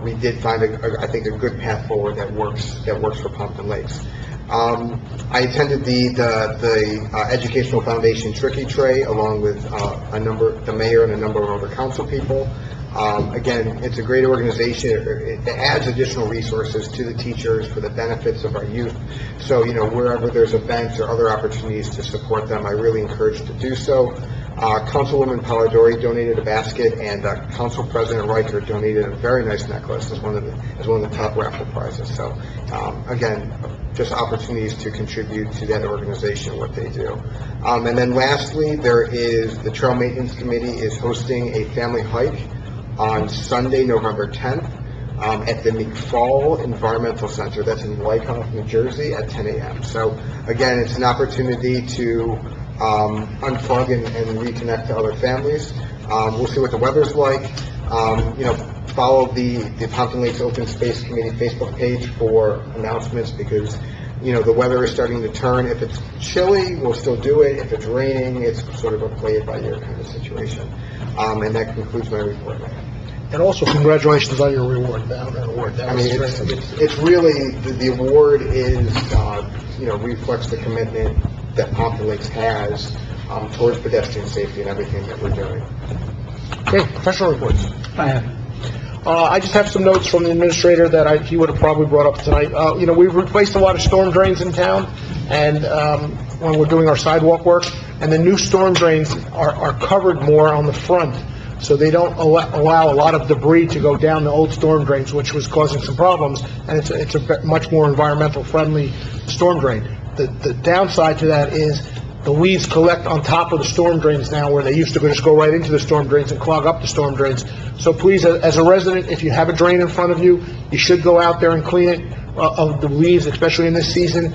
Speaker 11: we did find I think a good path forward that works for Pompton Lakes. I attended the Educational Foundation Tricky Tray along with the mayor and a number of other council people. Again, it's a great organization. It adds additional resources to the teachers for the benefits of our youth. So, wherever there's events or other opportunities to support them, I really encourage to do so. Councilwoman Polidori donated a basket, and Council President Riker donated a very nice necklace as one of the top raffle prizes. So, again, just opportunities to contribute to that organization, what they do. And then lastly, the Trail Maintenance Committee is hosting a family hike on Sunday, November 10th, at the McFall Environmental Center. That's in Wyckoff, New Jersey, at 10 a.m. So, again, it's an opportunity to unplug and reconnect to other families. We'll see what the weather's like. Follow the Pompton Lakes Open Space Committee Facebook page for announcements, because the weather is starting to turn. If it's chilly, we'll still do it. If it's raining, it's sort of a play it by ear kind of situation. And that concludes my report.
Speaker 2: And also, congratulations on your reward. It's really, the award is, reflects the commitment that Pompton Lakes has towards pedestrian safety and everything that we're doing. Okay, professional reports. I just have some notes from the administrator that he would have probably brought up tonight. We've replaced a lot of storm drains in town, and when we're doing our sidewalk work, and the new storm drains are covered more on the front, so they don't allow a lot of debris to go down the old storm drains, which was causing some problems, and it's a much more environmental friendly storm drain. The downside to that is the leaves collect on top of the storm drains now, where they used to just go right into the storm drains and clog up the storm drains. So please, as a resident, if you have a drain in front of you, you should go out there and clean it of the leaves, especially in this season.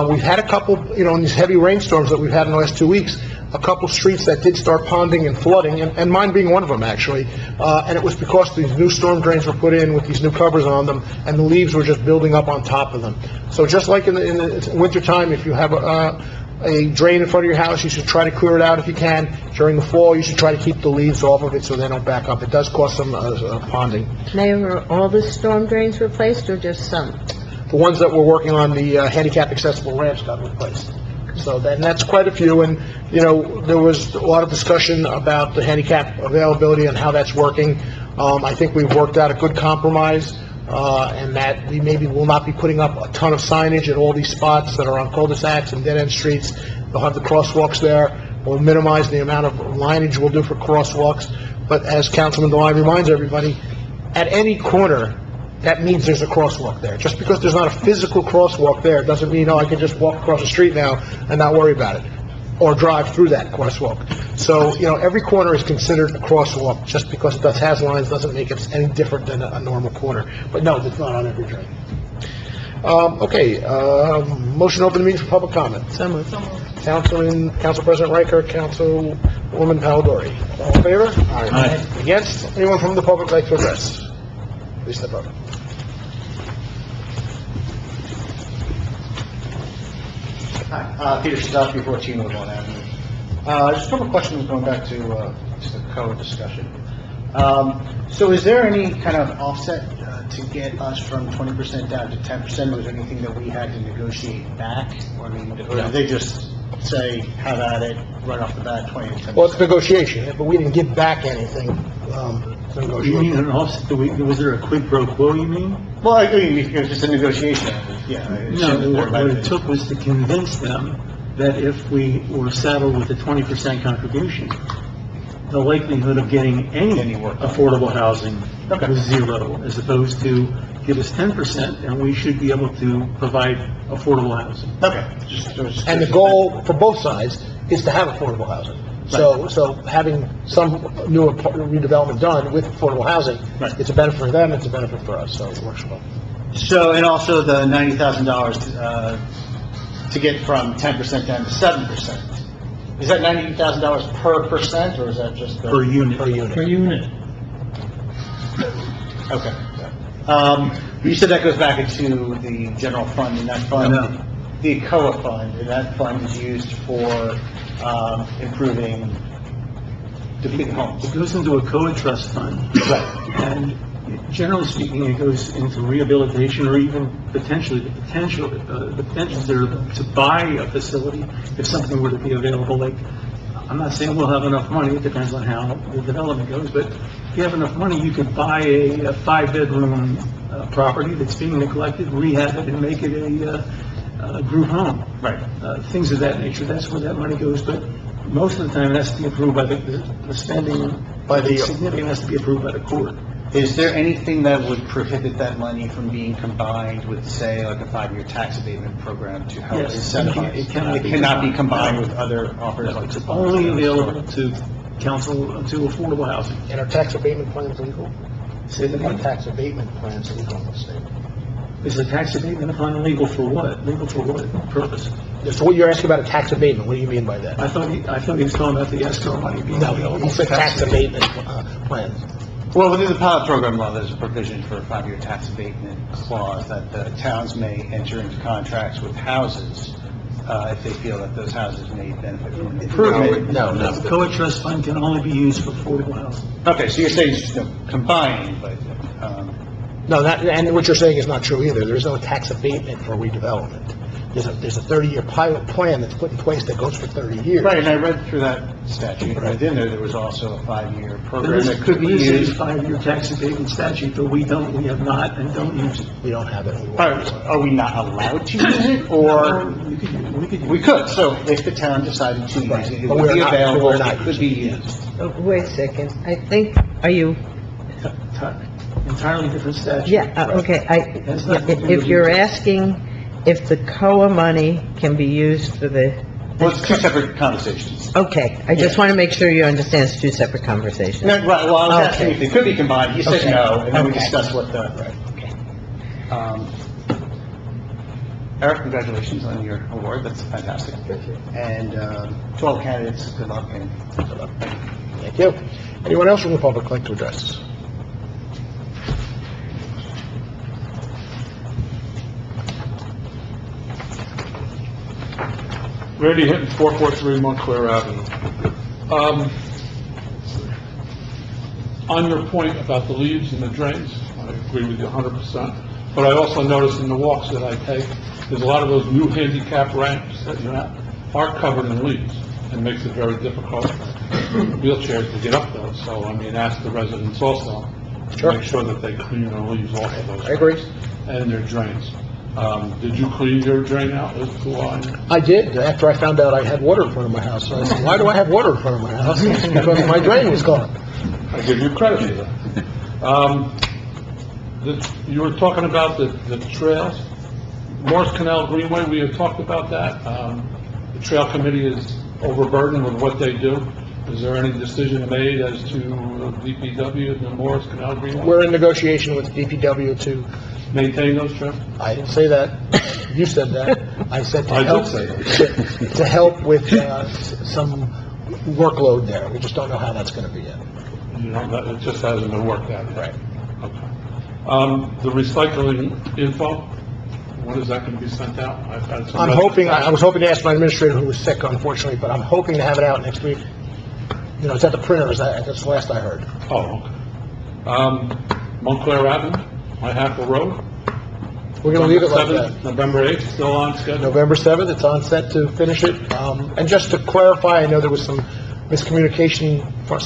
Speaker 2: We've had a couple, in these heavy rainstorms that we've had in the last 2 weeks, a couple streets that did start ponding and flooding, and mine being one of them, actually. And it was because these new storm drains were put in with these new covers on them, and the leaves were just building up on top of them. So just like in the wintertime, if you have a drain in front of your house, you should try to clear it out if you can. During the fall, you should try to keep the leaves off of it so they don't back up. It does cause some ponding.
Speaker 10: Mayor, are all the storm drains replaced or just some?
Speaker 2: The ones that we're working on, the handicap accessible ramps got replaced. So that's quite a few, and there was a lot of discussion about the handicap availability and how that's working. I think we've worked out a good compromise, and that we maybe will not be putting up a ton of signage at all these spots that are on cul-de-sacs and dead-end streets. They'll have the crosswalks there. We'll minimize the amount of lineage we'll do for crosswalks. But as Councilman DeLine reminds everybody, at any corner, that means there's a crosswalk there. Just because there's not a physical crosswalk there doesn't mean, I can just walk across the street now and not worry about it, or drive through that crosswalk. So, every corner is considered a crosswalk. Just because it has lines doesn't make it any different than a normal corner. But no, it's not on every drain. Motion to open the meeting for public comment.
Speaker 10: So moved.
Speaker 2: Council President Riker, Council Woman Palladori. All in favor?
Speaker 8: Aye.
Speaker 2: Against? Anyone from the public like to address? Please step up.
Speaker 9: Hi, Peter Sadowski, 14 Woodlawn Avenue. Just a couple of questions going back to the code discussion. So is there any kind of offset to get us from 20% down to 10%? Was there anything that we had to negotiate back? Or, I mean, or did they just say, have at it, right off the bat, 20 to 10%?
Speaker 2: Well, it's negotiation, but we didn't give back anything. It's
Speaker 3: You mean
Speaker 2: negotiation.
Speaker 3: an offset, was there a quid pro quo, you mean?
Speaker 9: Well, I mean, it was just a negotiation, yeah. I
Speaker 3: No,
Speaker 9: assume that
Speaker 3: what
Speaker 9: there might
Speaker 3: it
Speaker 9: have
Speaker 3: took was to convince them that if we were saddled with a 20% contribution, the likelihood of getting any
Speaker 9: Any work.
Speaker 3: affordable housing
Speaker 9: Okay.
Speaker 3: was zero, as opposed to give us 10% and we should be able to provide affordable housing.
Speaker 9: been- Okay. Just
Speaker 2: And the goal for both sides is to have affordable housing. So having some new redevelopment done with affordable housing,
Speaker 9: Right.
Speaker 2: it's a benefit for them, it's a benefit for us, so it works well.
Speaker 9: So, and also the $90,000 to get from 10% down to 7%. Is that $90,000 per percent, or is that just the...
Speaker 3: Per unit.
Speaker 2: Per unit.
Speaker 3: Per unit.
Speaker 9: Okay. You said that goes back into the general fund, and that fund,
Speaker 3: No.
Speaker 9: the COA fund, and that fund is used for improving depleted homes.
Speaker 3: It goes into a COA trust fund. And generally speaking, it goes into rehabilitation or even potentially the potential there to buy a facility if something were to be available. Like, I'm not saying we'll have enough money, it depends on how the development goes, but if you have enough money, you could buy a 5-bedroom property that's being neglected, rehab it and make it a group home.
Speaker 9: Right.
Speaker 3: Things of that nature, that's where that money goes, but most of the time it has to be approved by the spending,
Speaker 2: By the-
Speaker 3: significant has to be approved by the court.
Speaker 9: Is there anything that would prohibit that money from being combined with, say, like a 5-year tax abatement program to help
Speaker 3: Yes,
Speaker 9: incentivize?
Speaker 3: it cannot be
Speaker 9: cannot be
Speaker 3: combined.
Speaker 9: combined with other offers like...
Speaker 3: It's only available to council, to affordable housing.
Speaker 2: And our tax abatement plans legal?
Speaker 3: Say that
Speaker 2: Our
Speaker 3: again.
Speaker 2: tax abatement plans legal in the state.
Speaker 3: Is the tax abatement upon legal for what? Legal for what purpose?
Speaker 2: So what you're asking about a tax abatement, what do you mean by that?
Speaker 3: I thought he was talking about the escrow money being
Speaker 2: No,
Speaker 3: available.
Speaker 2: he said tax abatement plans.
Speaker 9: Well, within the pilot program law, there's a provision for a 5-year tax abatement clause that the towns may enter into contracts with houses if they feel that those houses may benefit from an improvement.
Speaker 2: No.
Speaker 3: The COA trust fund can only be used for affordable housing.
Speaker 9: Okay, so you're saying it's just combining, but,
Speaker 2: No, and what you're saying is not true either. There's no tax abatement for redevelopment. There's a 30-year pilot plan that's put in place that goes for 30 years.
Speaker 9: right, and I read through that statute, and within there was also a 5-year program that could be
Speaker 3: There is a
Speaker 9: used.
Speaker 3: 5-year tax abatement statute, but we have not and don't use it.
Speaker 2: We don't have it. We won't.
Speaker 9: Are we not allowed to use it, or? We could, so if the town decided to use it, it
Speaker 2: But
Speaker 9: would
Speaker 2: we're
Speaker 9: be
Speaker 2: not-
Speaker 9: available,
Speaker 2: we're not
Speaker 9: it could be used.
Speaker 10: Wait a second, I think, are you,
Speaker 3: Entirely different statute.
Speaker 10: okay,
Speaker 3: Has nothing to do
Speaker 10: if
Speaker 3: with
Speaker 10: you're
Speaker 3: it.
Speaker 10: asking if the COA money can be used for the,
Speaker 9: Well, it's two separate conversations.
Speaker 10: okay, I just want to make sure you understand it's two separate conversations.
Speaker 9: No, right, well, I was asking
Speaker 10: Okay.
Speaker 9: if they could be combined, you said
Speaker 10: Okay.
Speaker 9: no, and then we
Speaker 10: Okay.
Speaker 9: discussed what the, Eric, congratulations on your award, that's fantastic.
Speaker 2: Thank you.
Speaker 9: And, to all candidates, good luck, and
Speaker 2: Thank you. Anyone else from the public like to address?
Speaker 5: Randy Hinton, 443 Montclair Avenue. On your point about the leaves and the drains, I agree with you 100%. But I also noticed in the walks that I take, there's a lot of those new handicap ramps that you're at are covered in leaves and makes it very difficult for wheelchairs to get up those. So, I mean, ask the residents also to make sure that they clean their leaves off of those.
Speaker 2: I agree.
Speaker 5: And their drains. Did you clean your drain out as to why?
Speaker 2: I did, after I found out I had water in front of my house. I said, why do I have water in front of my house? It's because my drain was gone.
Speaker 5: I give you credit for that. You were talking about the trails, Morris Canal Greenway, we had talked about that. The trail committee is overburdened with what they do. Is there any decision made as to DPW and the Morris Canal Greenway?
Speaker 2: We're in negotiation with DPW to,
Speaker 5: Maintain those trails?
Speaker 2: I didn't say that, you said that. I said to
Speaker 5: I
Speaker 2: help,
Speaker 5: did say that.
Speaker 2: to help with some workload there. We just don't know how that's going to be yet.
Speaker 5: You know, it just hasn't been worked out yet.
Speaker 2: Right.
Speaker 5: Okay. The recycling info, when is that going to be sent out? I've had some...
Speaker 2: I was hoping to ask my administrator, who was sick, unfortunately, but I'm hoping to have it out next week. You know, it's at the printer, that's the last I heard.
Speaker 5: Oh, okay. Montclair Avenue, my half a road.
Speaker 2: We're going to leave it like that.
Speaker 5: November 8th, still on schedule?
Speaker 2: November 7th, it's on set to finish it. And just to clarify, I know there was some miscommunication for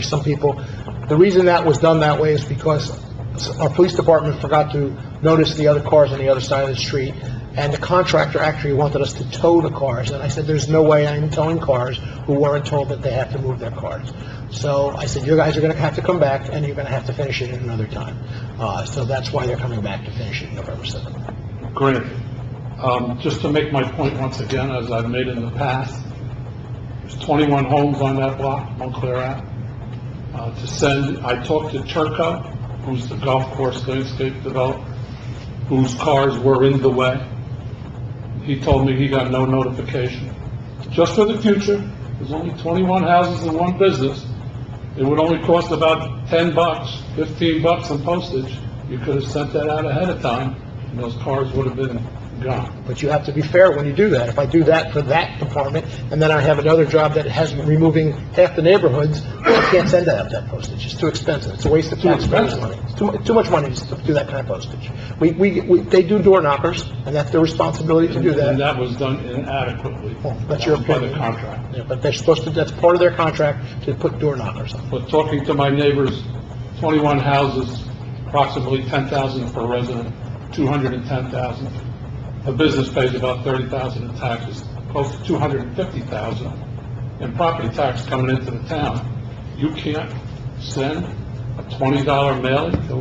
Speaker 2: some people. The reason that was done that way is because our police department forgot to notice the other cars on the other side of the street, and the contractor actually wanted us to tow the cars, and I said, there's no way I'm towing cars who weren't told that they have to move their cars. So I said, you guys are going to have to come back, and you're going to have to finish it at another time. So that's why they're coming back to finish it November 7th.
Speaker 5: Great. Just to make my point once again, as I've made in the past, there's 21 homes on that block, Montclair Ave. I talked to Turco, who's the golf course landscape developer, whose cars were in the way. He told me he got no notification. Just for the future, there's only 21 houses in one business. It would only cost about $10, $15 in postage. You could have sent that out ahead of time, and those cars would have been gone.
Speaker 2: But you have to be fair when you do that. If I do that for that department, and then I have another job that has removing half the neighborhoods, I can't send out that postage. It's too expensive. It's a waste of taxpayers' money. It's too much money to do that kind of postage. They do door knockers, and that's their responsibility to do that.
Speaker 5: And that was done inadequately.
Speaker 2: Well, that's your
Speaker 5: by
Speaker 2: opinion.
Speaker 5: the contract.
Speaker 2: Yeah, but they're supposed to, that's part of their contract, to put door knockers on.
Speaker 5: But talking to my neighbors, 21 houses, approximately 10,000 per resident, 210,000. The business pays about 30,000 in taxes, close to 250,000 in property tax coming into the town. You can't send a $20 mailing to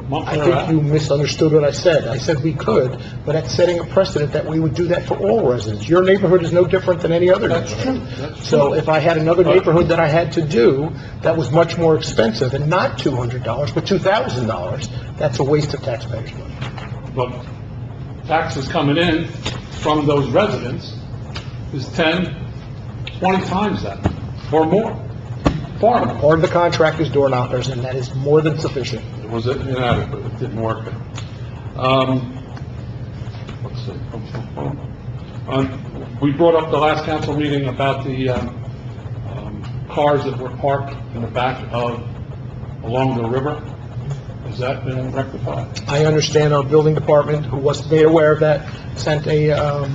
Speaker 5: Montclair
Speaker 2: I think
Speaker 5: Ave?
Speaker 2: you misunderstood what I said. I said we could, but that's setting a precedent that we would do that for all residents. Your neighborhood is no different than any other
Speaker 5: That's
Speaker 2: neighborhood.
Speaker 5: true. That's
Speaker 2: So
Speaker 5: true.
Speaker 2: if I had another neighborhood that I had to do, that was much more expensive, and not $200, but $2,000, that's a waste of taxpayers' money.
Speaker 5: But taxes coming in from those residents is 10, 20 times that, or more. Far more.
Speaker 2: Part of the contract is door knockers, and that is more than sufficient.
Speaker 5: It was inadequate, it didn't work. Let's see. We brought up the last council meeting about the cars that were parked in the back along the river. Has that been rectified?
Speaker 2: I understand our building department, who wasn't made aware of that, sent a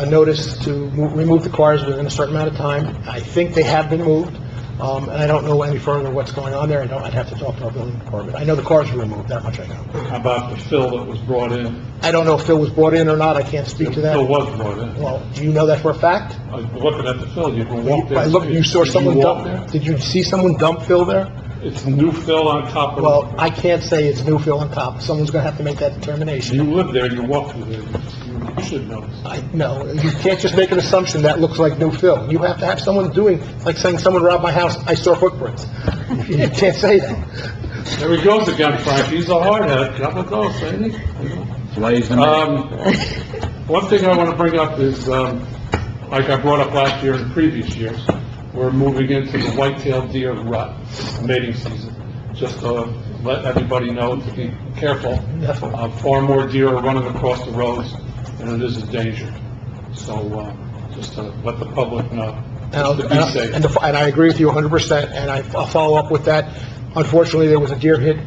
Speaker 2: notice to remove the cars within a certain amount of time. I think they have been moved, and I don't know any further what's going on there. I'd have to talk to our building department. I know the cars were removed, that much I know.
Speaker 5: How about the fill that was brought in?
Speaker 2: I don't know if Phil was brought in or not, I can't speak to that.
Speaker 5: Fill was brought in.
Speaker 2: Well, do you know that for a fact?
Speaker 5: I was looking at the fill, you can walk there.
Speaker 2: I looked, you saw
Speaker 5: Did
Speaker 2: someone
Speaker 5: walk
Speaker 2: dump, did you see someone dump Phil there?
Speaker 5: It's new fill on top of...
Speaker 2: Well, I can't say it's new Phil on top. Someone's gonna have to make that determination.
Speaker 5: You live there, you walk through there, you should know.
Speaker 2: No, you can't just make an assumption that looks like new Phil. You have to have someone doing, like saying someone robbed my house, I saw footprints. You can't say that.
Speaker 5: There he goes again, Frank, he's a hardhead, couple of those, ain't he? One thing I want to bring up is, like I brought up last year and previous years, we're moving into the white-tailed deer rut, mating season. Just to let everybody know to be careful. Far more deer are running across the roads, and it is a danger. So, just to let the public know, just to be safe.
Speaker 2: And I agree with you 100%, and I'll follow up with that. Unfortunately, there was a deer hit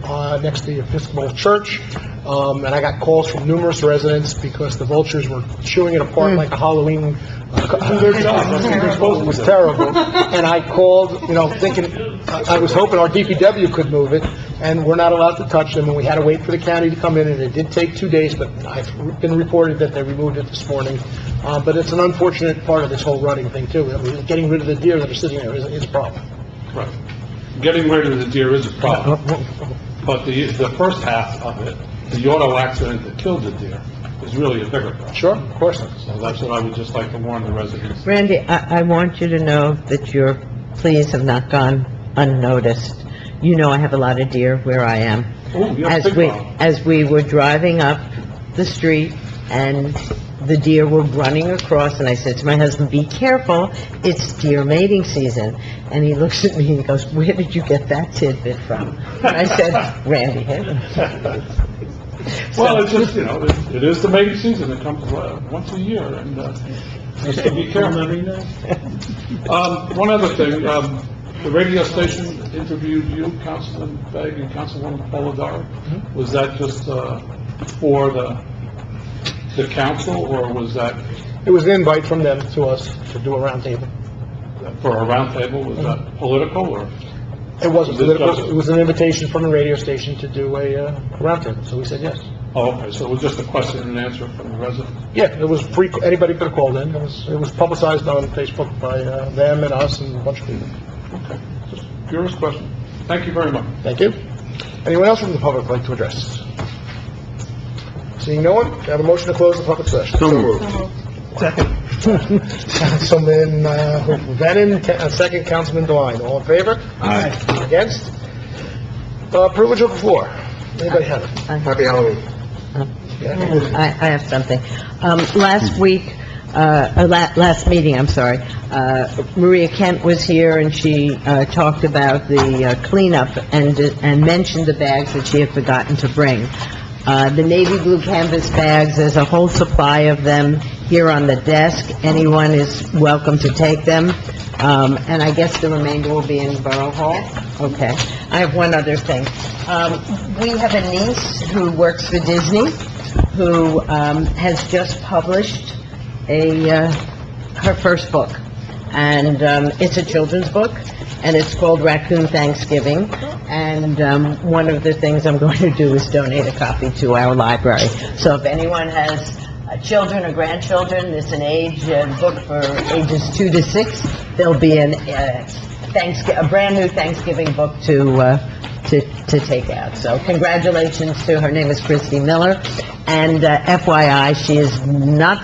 Speaker 2: next to the Episcopal Church, and I got calls from numerous residents because the vultures were chewing it apart like a Halloween. It was terrible. And I called, thinking, I was hoping our DPW could move it, and we're not allowed to touch them, and we had to wait for the county to come in, and it did take 2 days, but I've been reported that they removed it this morning. But it's an unfortunate part of this whole rutting thing, too. I mean, getting rid of the deer that are sitting there is a problem.
Speaker 5: Right. Getting rid of the deer is a problem. But the first half of it, the auto accident that killed the deer, is really a bigger problem.
Speaker 2: Sure, of course.
Speaker 5: So that's what I would just like to warn the residents.
Speaker 10: Randy, I want you to know that your pleas have not gone unnoticed. You know I have a lot of deer where I am.
Speaker 5: Oh, you have a big problem.
Speaker 10: As we were driving up the street and the deer were running across, and I said to my husband, "Be careful, it's deer mating season." And he looks at me and he goes, "Where did you get that tidbit from?" And I said, "Randy Hill."
Speaker 5: Well, it's just, it is the mating season. It comes once a year, and so be careful. One other thing, the radio station interviewed you, Councilman Begg and Councilwoman Polidori. Was that just for the council, or was that
Speaker 2: It was an invite from them to us to do a roundtable.
Speaker 5: for a roundtable? Was that political, or?
Speaker 2: It wasn't
Speaker 5: Was it
Speaker 2: political,
Speaker 5: just-
Speaker 2: it was an invitation from the radio station to do a roundtable, so we said yes.
Speaker 5: Oh, okay, so it was just a question and answer from the residents?
Speaker 2: Yeah, it was free, anybody could have called in. It was publicized on Facebook by them and us and a bunch of people.
Speaker 5: Okay, just curious question. Thank you very much.
Speaker 2: Thank you. Anyone else from the public like to address? Seeing no one, can I have a motion to close the public session?
Speaker 11: So moved.
Speaker 12: Second.
Speaker 2: Councilman Venon, second Councilman Devine. All in favor?
Speaker 8: Aye.
Speaker 2: Against? Privilege of the floor. Anybody have it?
Speaker 11: Happy Halloween.
Speaker 2: Yeah.
Speaker 10: I have something. Last week, last meeting, I'm sorry, Maria Kent was here, and she talked about the cleanup and mentioned the bags that she had forgotten to bring. The navy blue canvas bags, there's a whole supply of them here on the desk. Anyone is welcome to take them. And I guess the remainder will be in Borough Hall? Okay. I have one other thing. We have a niece who works for Disney, who has just published her first book. And it's a children's book, and it's called Raccoon Thanksgiving. And one of the things I'm going to do is donate a copy to our library. So if anyone has children or grandchildren, it's an age book for ages 2 to 6. There'll be a brand new Thanksgiving book to take out. So congratulations to her. Name is Christy Miller, and FYI, she is not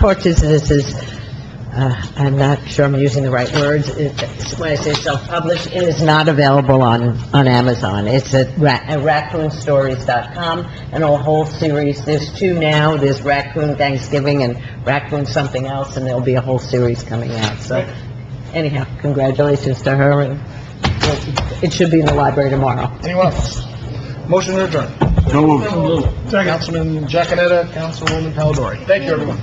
Speaker 10: I'm not sure I'm using the right words. When I say self-published, it is not available on Amazon. It's at raccoonstories.com, and a whole series. There's 2 now. There's Raccoon Thanksgiving and Raccoon something else, and there'll be a whole series coming out. So anyhow, congratulations to her, and it should be in the library tomorrow.
Speaker 2: Anyone else? Motion to adjourn.
Speaker 8: So moved.
Speaker 2: Councilman Giaconetta, Councilwoman Polidori. Thank you, everyone.